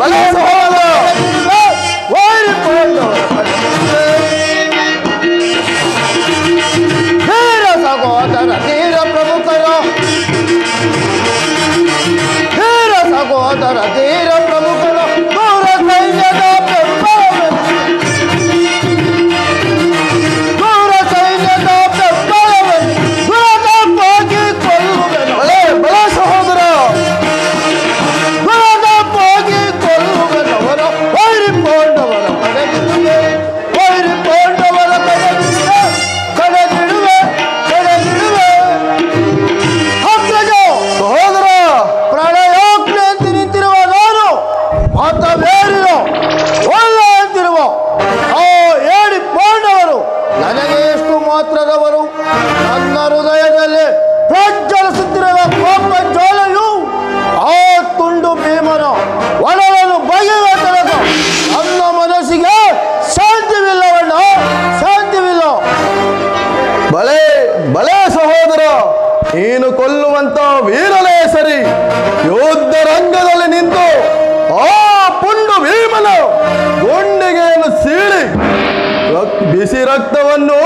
ಬಲೆ ಸಹೋದರ, ಧೀರ ಸಹೋದರ, ಧೀರ ಪ್ರಮುಖರ, ಧೀರ ಸಹೋದರ, ಧೀರ ಪ್ರಮುಖರ, ದೂರ ಸೈನ್ಯದ ಬೆಂಬಲವನ್ನು, ದೂರ ಸೈನ್ಯದ ಬೆಂಬಲವನ್ನು ದುರದವಾಗಿ ಕೊಲ್ಲುವೆನು. ಬಲೆ ಬಲೆ ಸಹೋದರ, ದುರದವಾಗಿ ಕೊಲ್ಲುವೆನವರ ವೈರಿ ಪಾಂಡವರ ಕಡೆಗಿರುವೆ, ವೈರಿ ಪಾಂಡವರ ಕಡೆಗಿರುವೆ, ಕಡೆಗಿಡುವೆ, ಕಡೆಗಿಡುವೆ. ಸಹೋದರ, ಪ್ರಣಯೋಗ್ನಿ ಅಂತ ನಿಂತಿರುವ ನಾನು ಮಾತವೇರಿರೋ ಒಳ್ಳ ಅಂತಿರುವ ಆ 7 ಪಾಂಡವರು ನನಗೆ ಎಷ್ಟು ಮಾತ್ರದವರು. ನನ್ನ ಹೃದಯದಲ್ಲಿ ಪ್ರಜ್ವಲಿಸುತ್ತಿರುವ ಕೋಪ ಜ್ವಾಲೆಯು ಆ ತುಂಡು ಭೀಮನ ಒಡಲನ್ನು ಬಗೆಯುವ ತನಕ ನನ್ನ ಮನಸ್ಸಿಗೆ ಶಾಂತಿವಿಲ್ಲವಣ್ಣ, ಶಾಂತಿವಿಲ್ಲ. ಬಲೆ ಬಲೆ ಸಹೋದರ, ನೀನು ಕೊಲ್ಲುವಂತ ವೀರನೇ ಸರಿ. ಯುದ್ಧ ರಂಗದಲ್ಲಿ ನಿಂತು ಆ ಪುಂಡು ಭೀಮನ ಗುಂಡಿಗೆಯನ್ನು ಸೀಳಿ ಬಿಸಿ ರಕ್ತವನ್ನು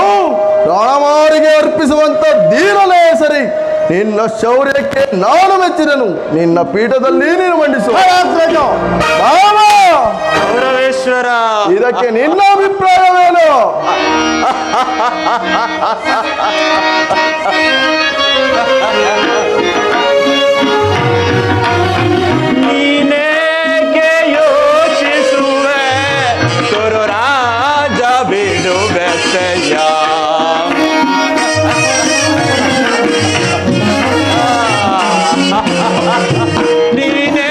ಪ್ರಾಣಮಾರಿಗೆ ಅರ್ಪಿಸುವಂತ ಧೀರನೇ ಸರಿ. ನಿನ್ನ ಶೌರ್ಯಕ್ಕೆ ನಾನು ಮೆಚ್ಚಿದನು. ನಿನ್ನ ಪೀಠದಲ್ಲಿ ನೀನು ಮಂಡಿಸು. ಕೌರವೇಶ್ವರ, ಇದಕ್ಕೆ ನಿನ್ನ ಅಭಿಪ್ರಾಯವೇನು? ನೀನೇಕೆ ಯೋಚಿಸುವೆ ಕುರು ರಾಜ ಬಿಡು ಬೆಸೆಯ, ನೀನೇ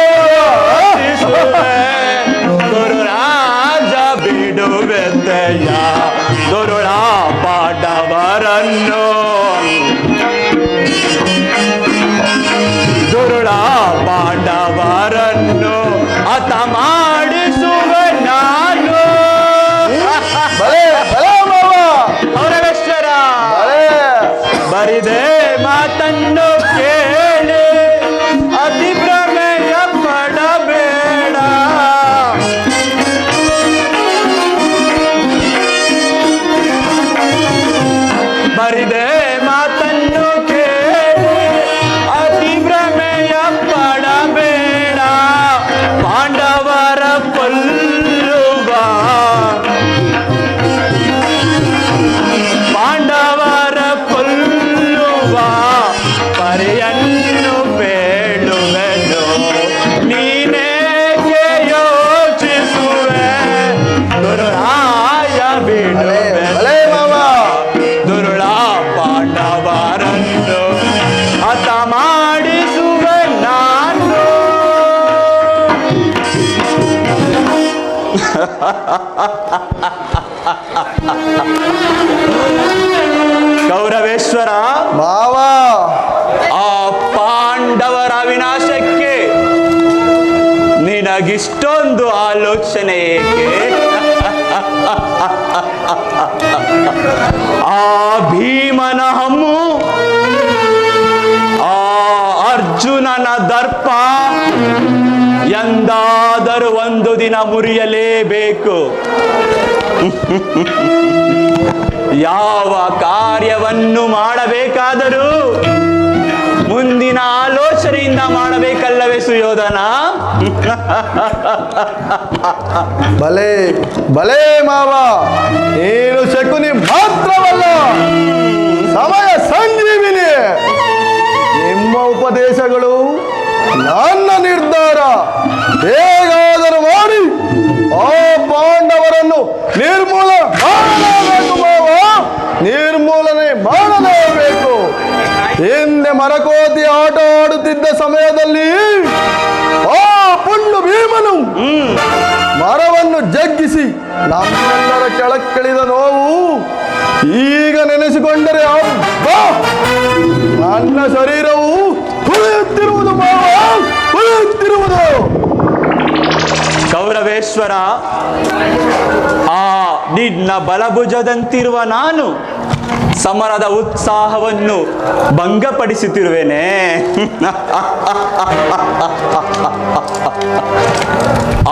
ಯೋಚಿಸುವೆ ಕುರು ಬಿಡುವೆದ್ದಯ್ಯ ದುರುಳ ಪಾಂಡವರನ್ನು ದುರುಳ ಪಾಂಡವರನ್ನು ಹತ ಮಾಡಿಸುವೆ ನಾನು. ಅವರವೇಶ್ವರ ಬರಿದೆ ಮಾತನ್ನು ಕೇಳಿ ಅತಿ ಪ್ರಮೇಯ ಪಡಬೇಡ. ಬರಿದೆ ಮಾತನ್ನು ಕೇಳಿ ಅತಿ ಪ್ರಮೇಯ ಪಡಬೇಡ. ಪಾಂಡವರ ಕೊಲ್ಲುವ ಪಾಂಡವರ ಕೊಲ್ಲುವ ಪರಿಯನ್ನು ಬೇಡುವೆನು. ನೀನೇಕೆ ಯೋಚಿಸುವೆ ದುರುಳಾಯ ಬಿಡುವೆ ದುರುಳ ಪಾಂಡವರನ್ನು ಹತ ಮಾಡಿಸುವೆ ನಾನು. ಕೌರವೇಶ್ವರ ಮಾವ ಆ ಪಾಂಡವರ ವಿನಾಶಕ್ಕೆ ನಿನಗಿಷ್ಟೊಂದು ಆಲೋಚನೆ ಏಕೆ? ಆ ಭೀಮನ ಹಮ್ಮು, ಆ ಅರ್ಜುನನ ದರ್ಪ ಎಂದಾದರೂ ಒಂದು ದಿನ ಮುರಿಯಲೇಬೇಕು. ಯಾವ ಕಾರ್ಯವನ್ನು ಮಾಡಬೇಕಾದರೂ ಮುಂದಿನ ಆಲೋಚನೆಯಿಂದ ಮಾಡಬೇಕಲ್ಲವೇ ಸುಯೋಧನ? ಭಲೇ ಭಲೇ ಮಾವ, ನೀನು ಶಕುನಿ ಮಾತ್ರವಲ್ಲ, ಸಮಯ ಸಂಜೀವಿನಿ. ನಿಮ್ಮ ಉಪದೇಶಗಳು ನನ್ನ ನಿರ್ಧಾರ. ಹೇಗಾದರೂ ಮಾಡಿ ಆ ಪಾಂಡವರನ್ನು ನಿರ್ಮೂಲ ಮಾಡಲೇಬೇಕು ಮಾವ, ನಿರ್ಮೂಲನೆ ಮಾಡಲೇಬೇಕು. ಹಿಂದೆ ಮರಕೋತಿ ಆಟ ಆಡುತ್ತಿದ್ದ ಸಮಯದಲ್ಲಿ ಆ ಪುಂಡು ಭೀಮನು ಮರವನ್ನು ಜಗ್ಗಿಸಿ ನಮ್ಮೆಲ್ಲರ ಕೆಳಕ್ಕಿಳಿದ ನೋವು ಈಗ ನೆನೆಸಿಕೊಂಡರೆ ಅಬ್ಬಾ, ನನ್ನ ಶರೀರವು ಕುಳಿಯುತ್ತಿರುವುದು ಮಾವ, ಕುಳಿಯುತ್ತಿರುವುದು. ಕೌರವೇಶ್ವರ, ಆ ನಿನ್ನ ಬಲಭುಜದಂತಿರುವ ನಾನು ಸಮರದ ಉತ್ಸಾಹವನ್ನು ಭಂಗಪಡಿಸುತ್ತಿರುವೆನೆ.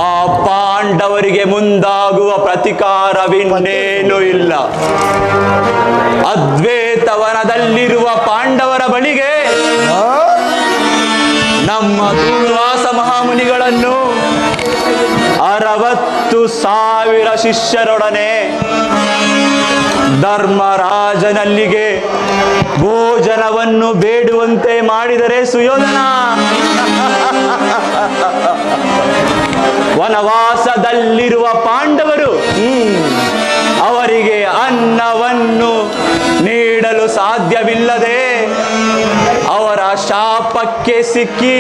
ಆ ಪಾಂಡವರಿಗೆ ಮುಂದಾಗುವ ಪ್ರತಿಕಾರವಿನ್ನೇನೂ ಇಲ್ಲ. ಅದ್ವೈತವನದಲ್ಲಿರುವ ಪಾಂಡವರ ಬಳಿಗೆ ನಮ್ಮ ದುರ್ವಾಸ ಮಹಾಮುನಿಗಳನ್ನು 60,000 ಶಿಷ್ಯರೊಡನೆ ಧರ್ಮರಾಜನಲ್ಲಿಗೆ ಭೋಜನವನ್ನು ಬೇಡುವಂತೆ ಮಾಡಿದರೆ ಸುಯೋಧನ, ವನವಾಸದಲ್ಲಿರುವ ಪಾಂಡವರು ಅವರಿಗೆ ಅನ್ನವನ್ನು ನೀಡಲು ಸಾಧ್ಯವಿಲ್ಲದೆ ಅವರ ಶಾಪಕ್ಕೆ ಸಿಕ್ಕಿ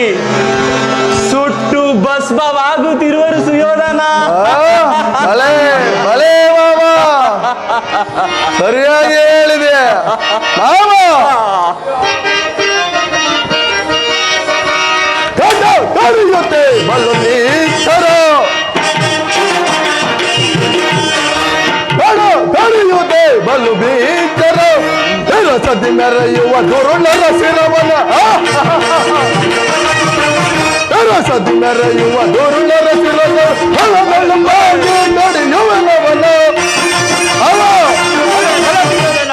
ಸುಟ್ಟು ಭಸ್ಮವಾಗುತ್ತಿರುವರು ಸುಯೋಧನ. ಭಲೇ ಭಲೇ ಮಾವ, ಸರಿಯಾಗಿ ಹೇಳಿದೆ ಮಾವ. ನಡೆಯುತ್ತೆ ಬಲ್ಲುತ್ತರ, ನಡೆಯುತ್ತೆ ಬಲ್ಲು ಬೀಚರ, ಸದಿ ಮೆರೆಯುವ ದುರುಳರ ಶಿರವನ, ಸದಿ ಮೆರೆಯುವ ದುರುಳರ ಶಿರವ ನಡೆಯುವನವನ,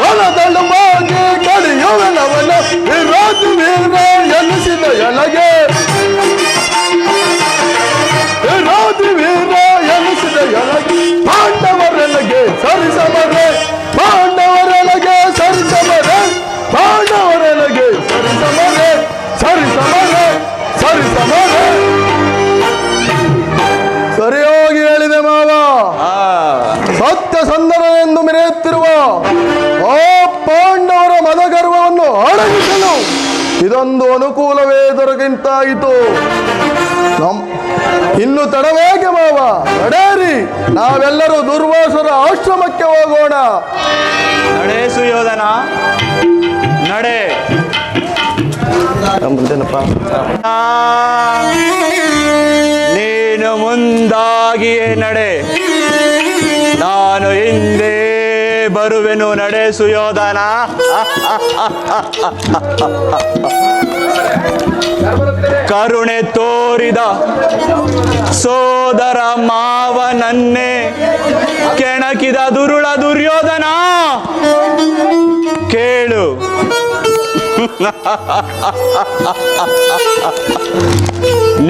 ಹೊಲದಳು ಮಾಗಿ ಕಡಿಯುವನವನ, ವಿರೋಧಿ ವೀರ ಎನಿಸಿದ ಎಲಗೆ, ವಿರೋಧಿ ವೀರ ಎನಿಸಿದ ಎಲಗೆ, ಪಾಂಡವರೆಲಗೆ ಸರಿಸಮರೆ, ಪಾಂಡವರೆಲಗೆ ಸರಿಸಮರೆ, ಪಾಂಡವರೆಲಗೆ ಸರಿಸಮರೆ, ಸರಿಸಮರೆ, ಸರಿಸಮರೆ. ಸರಿಯಾಗಿ ಹೇಳಿದೆ ಮಾವ. ಸತ್ಯಸಂಧನೆಂದು ಮೆರೆಯುತ್ತಿರುವ ಆ ಪಾಂಡವರ ಮದಗರ್ವವನ್ನು ಅಡಗಿಸಲು ಇದೊಂದು ಅನುಕೂಲವೇ ದೊರಕಿಂತಾಯಿತು. ಇನ್ನು ತಡವೇಕೆ ಮಾವ, ನಡೆಯಿರಿ, ನಾವೆಲ್ಲರೂ ದುರ್ವಾಸರ ಆಶ್ರಮಕ್ಕೆ ಹೋಗೋಣ. ನಡೆ ಸುಯೋಧನ, ನಡೆ. ನೀನು ಮುಂದಾಗಿಯೇ ನಡೆ, ನಾನು ಹಿಂದೆ ಬರುವೆನು. ನಡೆ ಸುಯೋಧನ. ಕರುಣೆ ತೋರಿದ ಸೋದರ ಮಾವನನ್ನೇ ಕೆಣಕಿದ ದುರುಳ ದುರ್ಯೋಧನ, ಕೇಳು.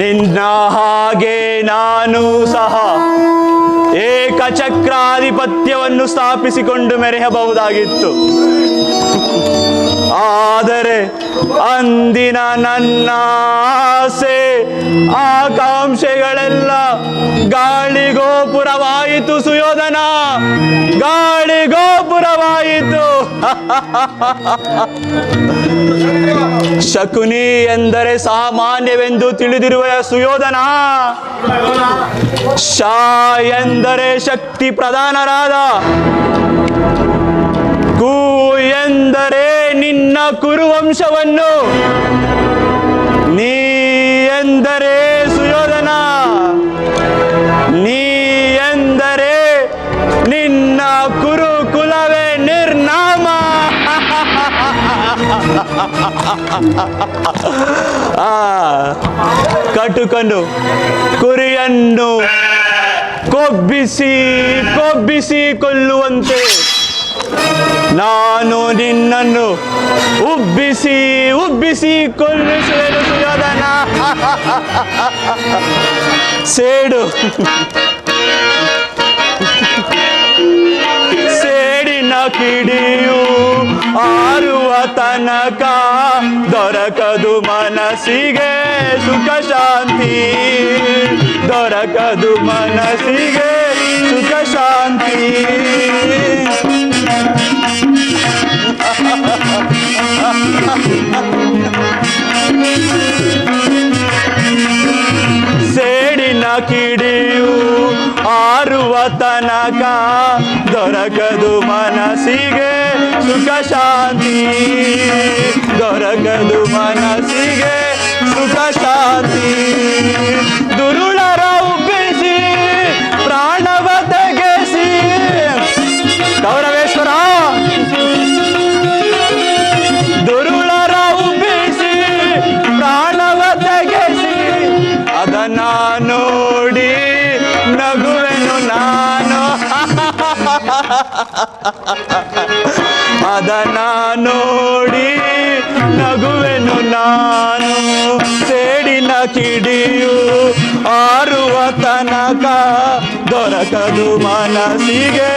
ನಿನ್ನ ಹಾಗೆ ನಾನು ಸಹ ಏಕಚಕ್ರಾಧಿಪತ್ಯವನ್ನು ಸ್ಥಾಪಿಸಿಕೊಂಡು ಮೆರೆಯಬಹುದಾಗಿತ್ತು. ಆದರೆ ಅಂದಿನ ನನ್ನ ಆಸೆ ಆಕಾಂಕ್ಷೆಗಳೆಲ್ಲ ಗಾಳಿಗೋಪುರವಾಯಿತು ಸುಯೋಧನ, ಗಾಳಿಗೋಪುರವಾಯಿತು. ಶಕುನಿ ಎಂದರೆ ಸಾಮಾನ್ಯವೆಂದು ತಿಳಿದಿರುವ ಸುಯೋಧನ, ಶಾ ಎಂದರೆ ಶಕ್ತಿ ಪ್ರಧಾನರಾದ, ಕು ಎಂದರೆ ನಿನ್ನ ಕುರುವಂಶವನ್ನು, ನೀ ಎಂದರೆ ಸುಯೋಧನ, ನೀ ಎಂದರೆ ನಿನ್ನ ಕುರುಕುಲವೇ ನಿರ್ನಾಮ. ಕಟುಕನು ಕುರಿಯನ್ನು ಕೊಬ್ಬಿಸಿ ಕೊಬ್ಬಿಸಿ ಕೊಲ್ಲುವಂತೆ ನಾನು ನಿನ್ನನ್ನು ಉಬ್ಬಿಸಿ ಉಬ್ಬಿಸಿ ಕೊಲ್ಲಿಸುವೆನು ಸುಯೋಧನ. ಸೇಡು ಸೇಡಿನ ಕಿಡಿಯು ಆರುವ ತನಕ ದೊರಕದು ಮನಸ್ಸಿಗೆ ಸುಖ ಶಾಂತಿ, ದೊರಕದು ಮನಸ್ಸಿಗೆ ಸುಖ ಶಾಂತಿ. ಸೇಡಿನ ಕಿಡಿಯು ಆರುವ ತನಕ ದೊರಕದು ಮನಸ್ಸಿಗೆ ಸುಖ ಶಾಂತಿ, ದೊರಕದು ಮನಸ್ಸಿಗೆ ಸುಖ ಶಾಂತಿ. ದುರುಳರ ಉಬ್ಬಿಸಿ ಪ್ರಾಣವ ತೆಗೆಸಿ ಗೌರವೇಶ್ವರ, ದುರುಳರ ಉಬ್ಬಿಸಿ ಪ್ರಾಣವ ತೆಗೆಸಿ ಅದನ್ನ ನೋಡಿ ನಗುವೆನು ನಾನು, ಅದನ್ನ ನೋಡಿ ನಗುವೆನು ನಾನು. ಸೇಡಿನ ಕಿಡಿಯು ಆರುವ ತನಕ ದೊರಕದು ಮನಸ್ಸಿಗೆ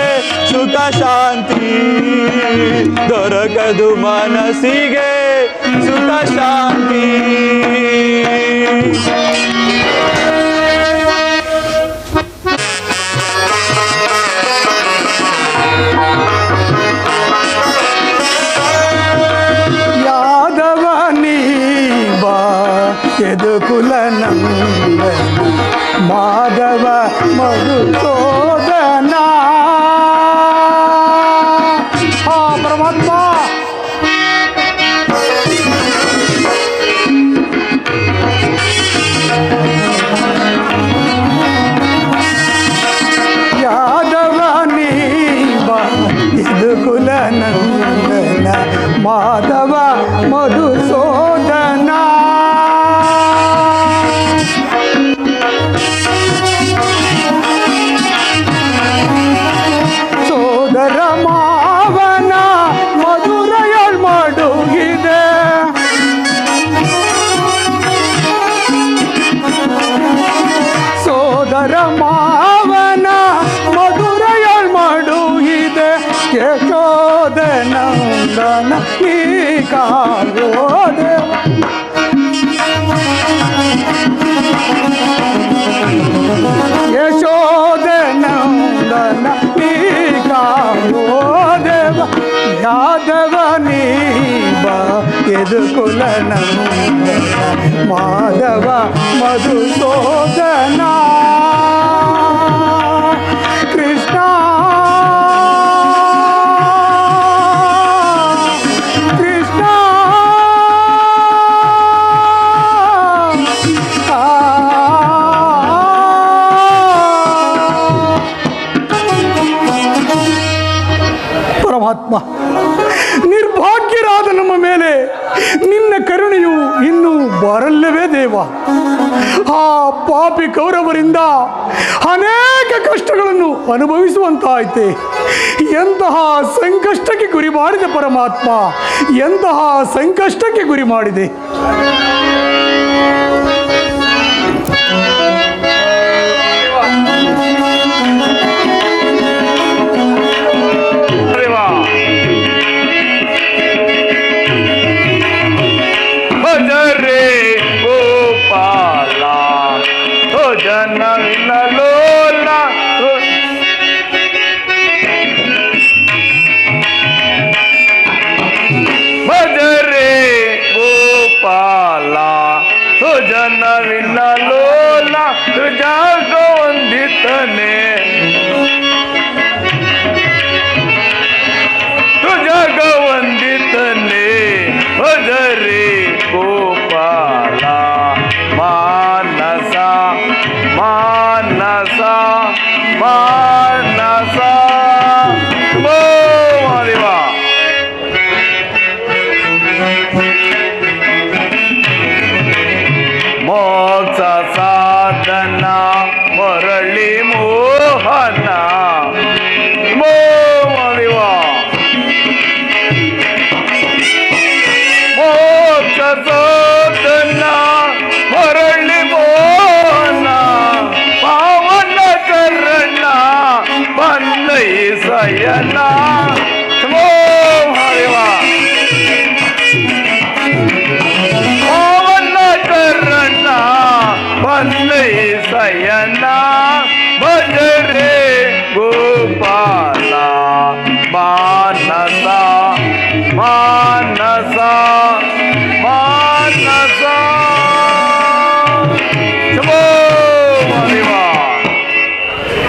ಸುಖ ಶಾಂತಿ, ದೊರಕದು ಮನಸ್ಸಿಗೆ ಸುಖ ಶಾಂತಿ. ಯದುಕುಲ ನಂದನ ಮಾಧವ ಮಧುಸೂದನ. ಪರಮಾತ್ಮ ಯಾದವ ನೀವ ಯದುಕುಲ ನಂದನ ಮಾಧವ ಮಧುಸೂದನ. ಮಾವನ ಮಧುರಯಲ್ ಮಡುಗಿದೆ, ಸೋದರ ಮಾವನ ಮಧುರಯಲ್ ಮಡುಗಿದೆ. ಯಶೋಧನಂದನ ಈ ಕಾಗೋದೆ, ಯಶೋಧನಂದನ ಈ ಕಾಗೋದೇವ. ಯಾದವ ನೀವ ಯದುಕುಲ ನಂದನ ಮಾಧವ ಮಧುಸೂದನ ಕೃಷ್ಣ ಕೃಷ್ಣ ಪರಮಾತ್ಮ, ನಿರ್ಭಾಗ್ಯರಾದ ನಮ್ಮ ಮೇಲೆ ನಿನ್ನ ಕರುಣೆಯು ಇನ್ನೂ ಬರಲ್ಲವೇ ದೇವ? ಆ ಪಾಪಿ ಕೌರವರಿಂದ ಅನೇಕ ಕಷ್ಟಗಳನ್ನು ಅನುಭವಿಸುವಂತಾಯಿತೆ. ಎಂತಹ ಸಂಕಷ್ಟಕ್ಕೆ ಗುರಿ ಮಾಡಿದೆ ಪರಮಾತ್ಮ, ಎಂತಹ ಸಂಕಷ್ಟಕ್ಕೆ ಗುರಿ ಮಾಡಿದೆ.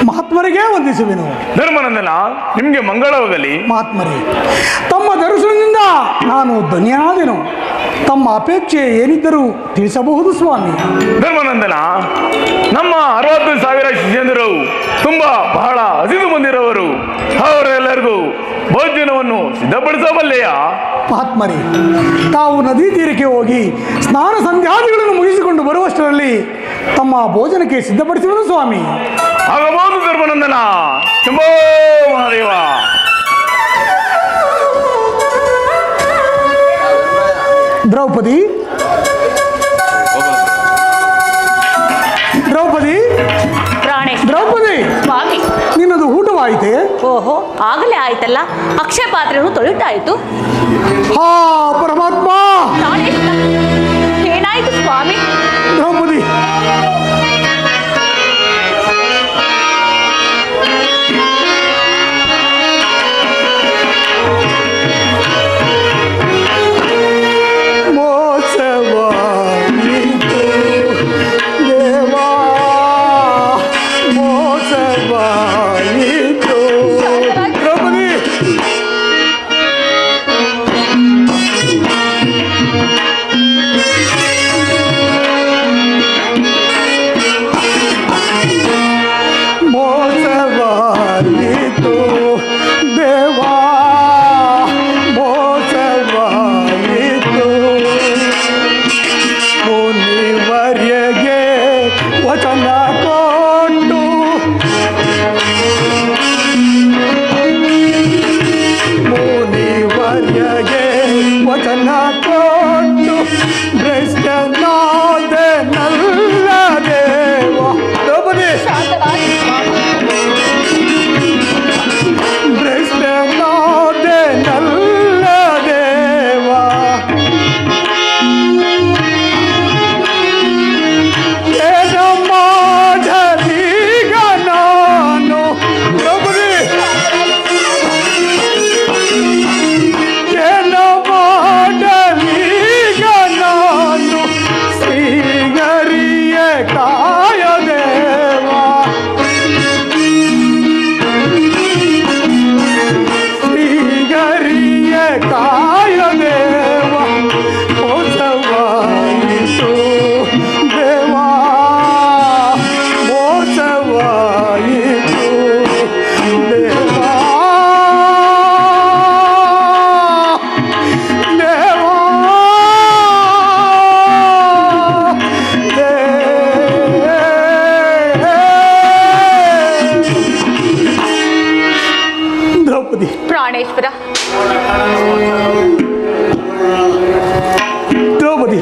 ಮಹಾತ್ಮರಿಗೆ ವಂದಿಸುವೆನು. ಧರ್ಮನಂದನ, ನಿಮಗೆ ಮಂಗಳವಾಗಲಿ. ಮಹಾತ್ಮರೇ, ತಮ್ಮ ದರ್ಶನದಿಂದ ನಾನು ಧನ್ಯನಾದೆನು. ತಮ್ಮ ಅಪೇಕ್ಷೆ ಏನಿದ್ದರೂ ತಿಳಿಸಬಹುದು ಸ್ವಾಮಿ. ಧರ್ಮನಂದನ, ನಮ್ಮ 60,000 ಶಿಷ್ಯಂದರು ತುಂಬಾ ಬಹಳ ಹಸಿದು ಬಂದಿರುವವರು. ಅವರೆಲ್ಲರಿಗೂ ಭೋಜನವನ್ನು ಸಿದ್ಧಪಡಿಸಬಲ್ಲೆಯಾ? ಮಹಾತ್ಮರೇ, ತಾವು ನದಿ ತೀರಕ್ಕೆ ಹೋಗಿ ಸ್ನಾನ ಸಂಧ್ಯಾದಿಗಳನ್ನು ಮುಗಿಸಿಕೊಂಡು ಬರುವಷ್ಟರಲ್ಲಿ ತಮ್ಮ ಭೋಜನಕ್ಕೆ ಸಿದ್ಧಪಡಿಸುವುದು ಸ್ವಾಮಿ. ಆಗಬಹುದು ಧರ್ಮನಂದನ. ಶಂಭೋ ಮಹಾದೇವ. ದ್ರೌಪದಿ, ದ್ರೌಪದಿ, ಪ್ರಾಣೇಶ್. ದ್ರೌಪದಿ, ಸ್ವಾಮಿ, ನಿನ್ನದು ಊಟವಾಯಿತೆ? ಓಹೋ, ಆಗಲೇ ಆಯ್ತಲ್ಲ. ಅಕ್ಷಯ ಪಾತ್ರೆಯನ್ನು ತೊಳೆದಾಯಿತು. ಹಾ ಪರಮಾತ್ಮ. ಪ್ರಾಣೇಶ್, ಏನಾಯಿತು ಸ್ವಾಮಿ? ದ್ರೌಪದಿ, ದ್ರೌಪದಿ. ಪ್ರಾಣೇಶ್ವರ, ದ್ರೌಪದಿ,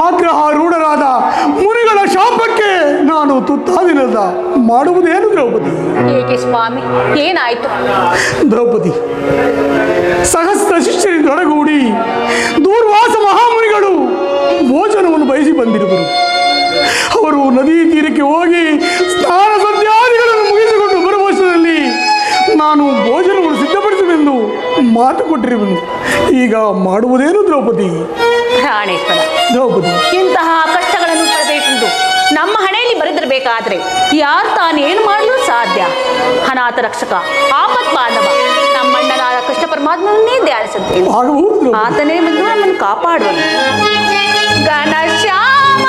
ಆಗ್ರಹಾರೂಢರಾದ ಮುನಿಗಳ ಶಾಪಕ್ಕೆ ನಾನು ತುತ್ತಾದಿನಲ್ಲ. ಮಾಡುವುದೇನು ದ್ರೌಪದಿ? ಏಕೆ ಸ್ವಾಮಿ, ಏನಾಯ್ತು? ದ್ರೌಪದಿ, ಸಹಸ್ರ ಶಿಷ್ಯರಿಂದೊಡಗೂಡಿ ದೂರ್ವಾಸ ಮಹಾಮುನಿಗಳು ಭೋಜನವನ್ನು ಬಯಸಿ ಬಂದಿರುವರು. ಅವರು ನದಿ ತೀರಕ್ಕೆ ಹೋಗಿ ಸ್ನಾನ ಸಂಧ್ಯಾದಿಗಳನ್ನು ಮುಗಿಸಿಕೊಂಡು ಬರುವಷ್ಟರಲ್ಲಿ ನಾನು ಭೋಜನವನ್ನು ಸಿದ್ಧಪಡಿಸುವೆಂದು ಮಾತು ಕೊಟ್ಟಿರುವೆನು. ಈಗ ಮಾಡುವುದೇನು ದ್ರೌಪದಿ? ಪ್ರಾಣೇಶ್ವರ, ದ್ರೌಪದಿ, ಇಂತಹ ಕಷ್ಟಗಳನ್ನು ಪಡಬೇಕೆಂದು ನಮ್ಮ ಹಣೆಯಲ್ಲಿ ಬರೆದಿರಬೇಕಾದ್ರೆ ಯಾರು ತಾನೇನು ಮಾಡಲು ಸಾಧ್ಯ? ಅನಾಥ ರಕ್ಷಕ, ಆಪತ್ ಬಾಂಧವ ನಮ್ಮಣ್ಣನಾದ ಕೃಷ್ಣ ಪರಮಾತ್ಮನನ್ನೇ ಧ್ಯಾನಿಸುತ್ತೇನೆ. ಆಗಬಹುದು. ಆತನೇ ಬಂದು ನಮ್ಮನ್ನು ಕಾಪಾಡುವನು. ಘನಶ್ಯಾಮ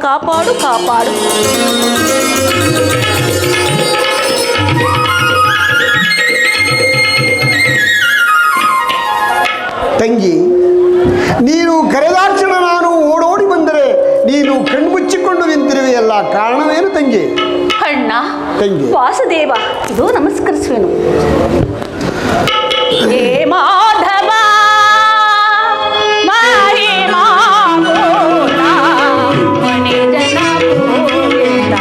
ಕಾಪಾಡು ಕಾಪಾಡು. ತಂಗಿ, ನೀನು ಕರೆದಾಕ್ಷಣ ನಾನು ಓಡೋಡಿ ಬಂದರೆ ನೀನು ಕಣ್ಮುಚ್ಚಿಕೊಂಡು ನಿಂತಿರುವೆಯಲ್ಲ, ಕಾರಣವೇನು ತಂಗಿ? ಅಣ್ಣ ತಂಗಿ. ವಾಸುದೇವ, ಇದು ನಮಸ್ಕರಿಸುವೆನು. ಹೇ ಮಾಧವ ಮಹಿಮಾ ಗೋಲ ಮಣಿ ಜನ ಪೂಜಿತ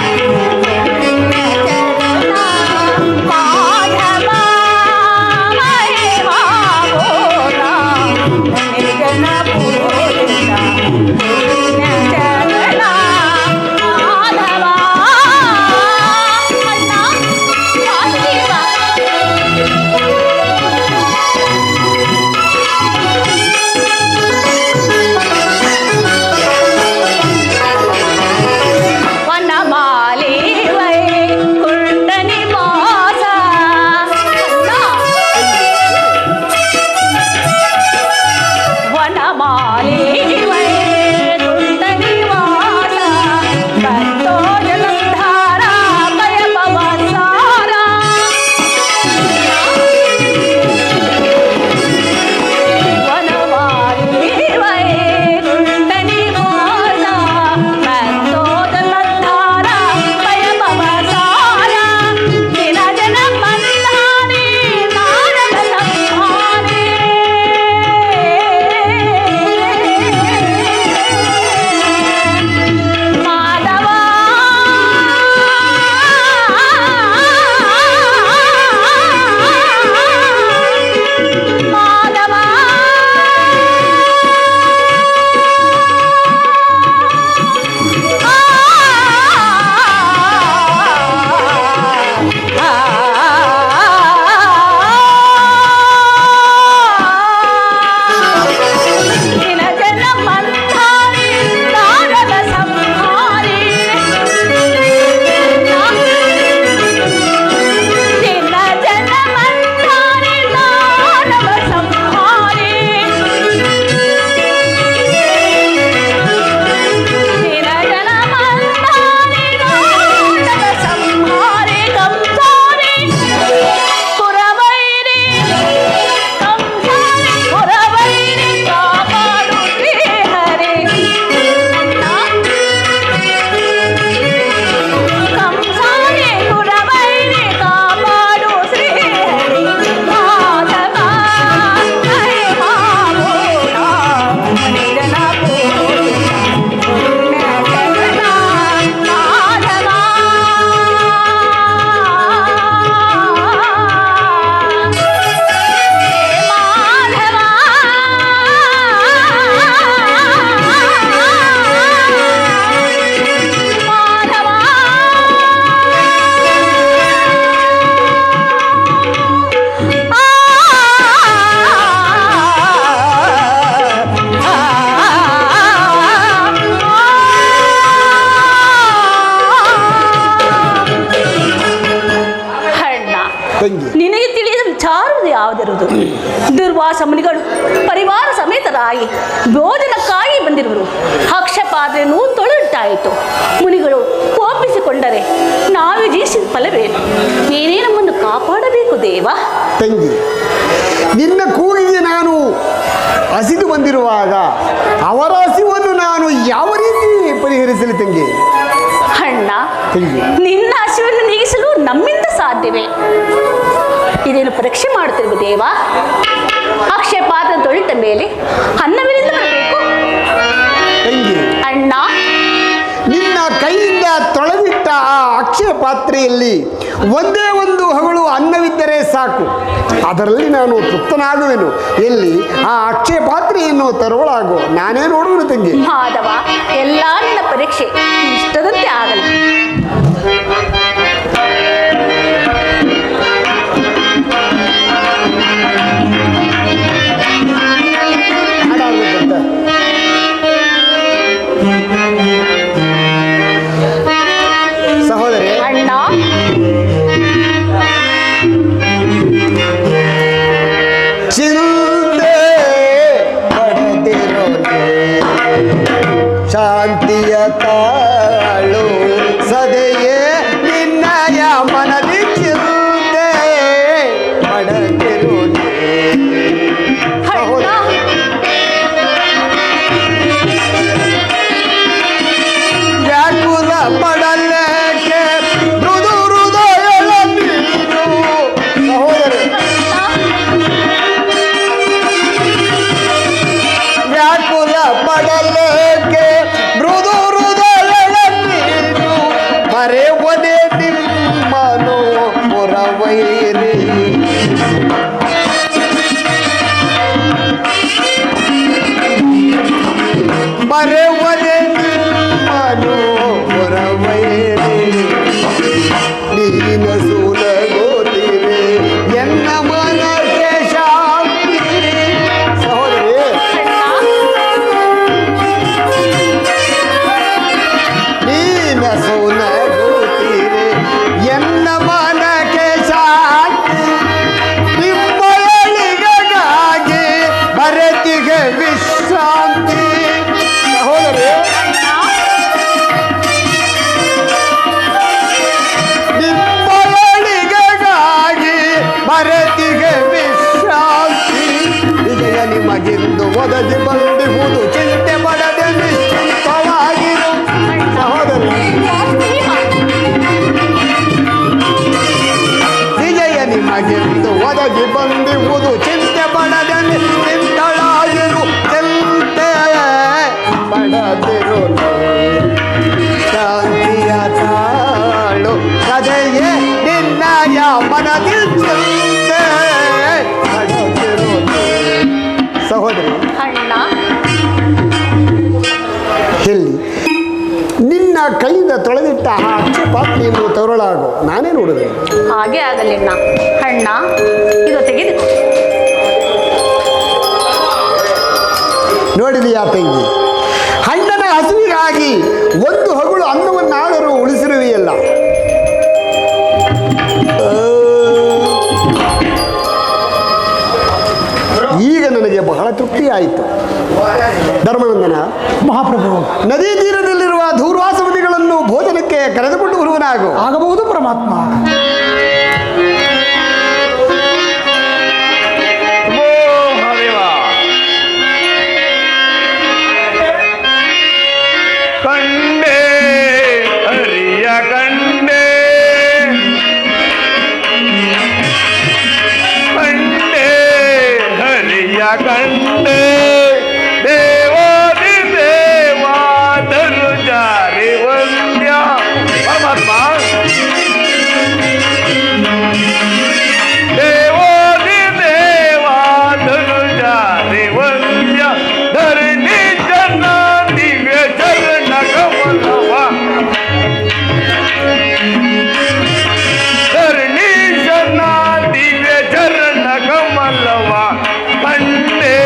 ತಂಗಿ. ನಿನಗೆ ತಿಳಿಯದ ವಿಚಾರವುದು ಯಾವುದಿರುವುದು? ದುರ್ವಾಸ ಮುನಿಗಳು ಪರಿವಾರ ಸಮೇತರಾಗಿ ಭೋಜನಕ್ಕಾಗಿ ಬಂದಿರುವರು. ಅಕ್ಷಪಾತ್ರೆಯನ್ನು ತೊಳೆದಿಟ್ಟಾಯಿತು. ಮುನಿಗಳು ಕೋಪಿಸಿಕೊಂಡರೆ ನಾವು ಜೀವಿಸಿದ ಫಲವೇನು? ನೀನೇ ನಮ್ಮನ್ನು ಕಾಪಾಡಬೇಕು ದೇವ. ತಂಗಿ, ನಿನ್ನ ಕೂಗಿಗೆ ನಾನು ಹಸಿದು ಬಂದಿರುವಾಗ ಅವರ ಹಸಿವನ್ನು ನಾನು ಯಾವ ರೀತಿ ಪರಿಹರಿಸಲಿ ತಂಗಿ? ಅಣ್ಣ, ತಂಗಿ, ನಿನ್ನ ಹಸಿವನ್ನು ನೀಗಿಸಲು ನಮ್ಮಿಂದ ಸಾಧ್ಯವೇ? ಇದೇನು ಪರೀಕ್ಷೆ ಮಾಡುತ್ತಿರುವ ದೇವ? ಅಕ್ಷಯ ಪಾತ್ರ ತೊಳಿತ ಮೇಲೆ ಅನ್ನವೆಲ್ಲಿಂದ ಬರಬೇಕು? ತಂಗಿ, ಅಣ್ಣ, ನಿನ್ನ ಕೈಯಿಂದ ತೊಳೆದಿಟ್ಟ ಆ ಅಕ್ಷಯ ಪಾತ್ರೆಯಲ್ಲಿ ಒಂದೇ ಒಂದು ಹಗಳು ಅನ್ನವಿದ್ದರೆ ಸಾಕು, ಅದರಲ್ಲಿ ನಾನು ತೃಪ್ತನಾಗುವೆನು. ಎಲ್ಲಿ ಆ ಅಕ್ಷಯ ಪಾತ್ರೆಯನ್ನು ತರುವಳಾಗು, ನಾನೇ ನೋಡುವೆನು ತಂಗಿ. ಮಾಧವ, ಎಲ್ಲ ನಿನ್ನ ಪರೀಕ್ಷೆ ಇಷ್ಟದಂತೆ ಆಗಲಿ. ಸಹೋದರಿ, ಅಣ್ಣ, ಚಿಂತೆ ಪಡೆದಿರೋ ಶಾಂತಿಯ ತಾಳು ಸದೆಯೇ ನಿನ್ನಯ ಮನದಿ ಚಿಂತೆ ಪಡೆದಿರೋ ಅಣ್ಣ, ವ್ಯಾಕುಲ ಪಡಲೇಕೆ ಮೃದು ಹೃದಯದ ನೀನು. ಸಹೋದರಿ, ವ್ಯಾಕುಲ ಪಡಲೇಕೆ ಮೃದು ಹೃದಯದ ನೀನು. ಮರೆವದೆ ನಿಮ್ಮನು ಪುರವೈರಿ. ಮರೆವದೆ ನಿಮ್ಮನು ಪುರವೈರಿ. ನೀನ ಸೂಲಗೋತಿರೆ ಎನ್ನ ಮನಕ್ಕೆ ಶಾಂತಿ. ಸಹೋದರಿ, ನೀನ ಸೂಲಗೋತಿರೆ ಎನ್ನ ಮನಕ್ಕೆ ಶಾಂತಿ. ನಿಮ್ಮಳಿಗಾಗಿ ಮರೆತಿಗೆ ವಿಶ್ರಾಂತಿ. ಸಹೋದರಿ, ನಿಮ್ಮಳಿಗಾಗಿ ಮರೆತಿಗೆ ವಿಶ್ರಾಂತಿ. ವಿಜಯ ನಿಮಗಿಂದು ಒದಗಿ ಬಂದಿಹುದು, ಚಿಂತೆ ಪಡದೆ ನಿಶ್ಚಿಂತವಾಗಿರು. ಸಹೋದರಿ, ವಿಜಯ ನಿಮಗಿಂದು ಒದಗಿ ಬಂದಿಹುದು, ಚಿಂತೆ ಪಡದೆ ನಿಶ್ಚಿಂತಳಾಗಿರು. ಚಿಂತೆ ಪಡದಿರು ಶಾಂತಿಯ ತಾಳು ಸದೆಯೇ ನಿನ್ನಯ ಮನದಿ ಚಿಂತೆ ಪಡದಿರು. ಸಹೋದರಿ, ಅಣ್ಣ, ಎಲ್ಲಿ ನಿನ್ನ ಕೈಯಿಂದ ತೊಳೆದಿಟ್ಟ ಆ ಅಕ್ಷಯ ಪಾತ್ರೆಯನ್ನು ತರುಳಾಗು, ನಾನೇ ನೋಡುವೆ. ಹಾಗೆ ಆಗಲಿ ಅಣ್ಣ. ಅಣ್ಣ, ಇದು ತೆಗೆದು ನೋಡಿದೆಯಾ ತಂಗಿ, ಅಣ್ಣನ ಹಸುವಿಗಾಗಿ ಒಂದು ಹಗುಳು ಅನ್ನವನ್ನಾದರೂ ಉಳಿಸಿರುವೆಯಲ್ಲ. ಈಗ ನನಗೆ ಬಹಳ ತೃಪ್ತಿ ಆಯಿತು. ಧರ್ಮನಂದನ, ಮಹಾಪ್ರಭು, ನದಿ ತೀರದಲ್ಲಿರುವ ದೂರ್ವಾಸ ಮುನಿಗಳನ್ನು ಭೋಜನಕ್ಕೆ ಕರೆದುಕೊಂಡು ಬರುವನಾಗು. ಆಗಬಹುದು ಪರಮಾತ್ಮ. ಮಹಾದೇವ, ಕಂಡೆ ಹರಿಯ ಕಂಡೆ, ಕಂಡೆ ಹರಿಯ ಕಂಡೆ, ದೇವಾದಿ ದೇವಾದರು ಜಾರಿ ವಂದ್ಯ. ಪರಮಾತ್ಮ, ದೇವಾದಿ ದೇವಾದರು ಜಾರಿ ವಂದ್ಯ. ಧರಣಿ ಜನ ದಿವ್ಯ ಚರಣ ಕಮಲವ, ಧರಣಿ ಜನ ದಿವ್ಯ ಚರಣ ಕಮಲವ ಕಂಡೆ.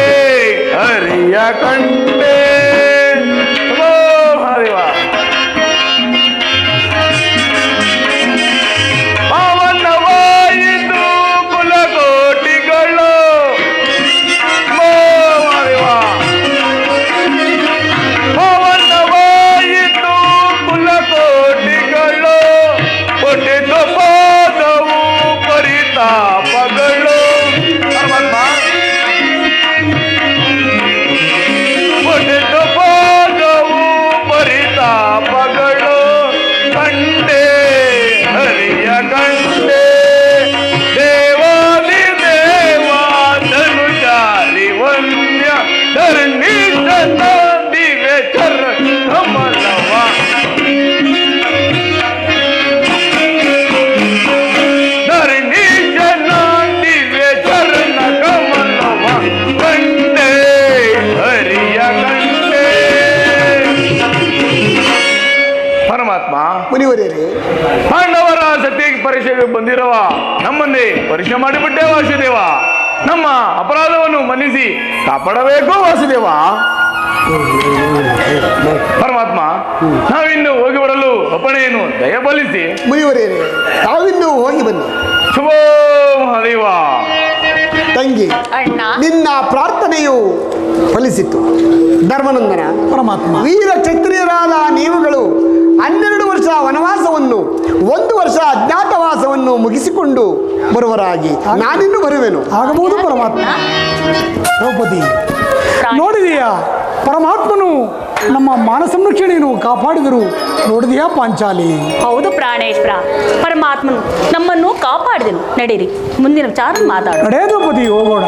ಅಯೋಧ್ಯೆಗೆ ಬಂದಿರುವ ನಮ್ಮನ್ನೇ ಪರೀಕ್ಷೆ ಮಾಡಿಬಿಟ್ಟೆ ವಾಸುದೇವ. ನಮ್ಮ ಅಪರಾಧವನ್ನು ಮನ್ನಿಸಿ ಕಾಪಾಡಬೇಕು ವಾಸುದೇವ. ಪರಮಾತ್ಮ, ನಾವಿನ್ನು ಹೋಗಿ ಬರಲು ಅಪ್ಪಣೆಯನ್ನು ದಯಪಾಲಿಸಿ. ಮುನಿವರೇನೆ, ತಾವಿನ್ನೂ ಹೋಗಿ ಬನ್ನಿ. ಶುಭ ಮಹಾದೇವ. ತಂಗಿ, ಅಣ್ಣ ನಿನ್ನ ಪ್ರಾರ್ಥನೆಯು ಫಲಿಸಿತು. ಧರ್ಮನಂದನ, ಪರಮಾತ್ಮ. ವೀರ ಕ್ಷತ್ರಿಯರಾದ ನೀವುಗಳು 12 ವರ್ಷ ವನವಾಸವನ್ನು 1 ವರ್ಷ ಅಜ್ಞಾತವಾಸವನ್ನು ಮುಗಿಸಿಕೊಂಡು ಬರುವರಾಗಿ ನಾನಿನ್ನು ಬರುವೆನು. ಆಗಬಹುದು ಪರಮಾತ್ಮ. ದ್ರೌಪದಿ, ನೋಡಿದೆಯಾ ಪರಮಾತ್ಮನು ನಮ್ಮ ಮಾನ ಸಂರಕ್ಷಣೆಯನ್ನು ಕಾಪಾಡಿದರು. ನೋಡಿದೆಯಾ ಪಾಂಚಾಲಿ? ಹೌದು ಪ್ರಾಣೇಶ್ವರ, ಪರಮಾತ್ಮನು ನಮ್ಮನ್ನು ಕಾಪಾಡಿದನು. ನಡೀರಿ, ಮುಂದಿನ ವಿಚಾರ ಮಾತಾಡೋಣ. ನಡೆ ದ್ರೌಪದಿ, ಹೋಗೋಣ.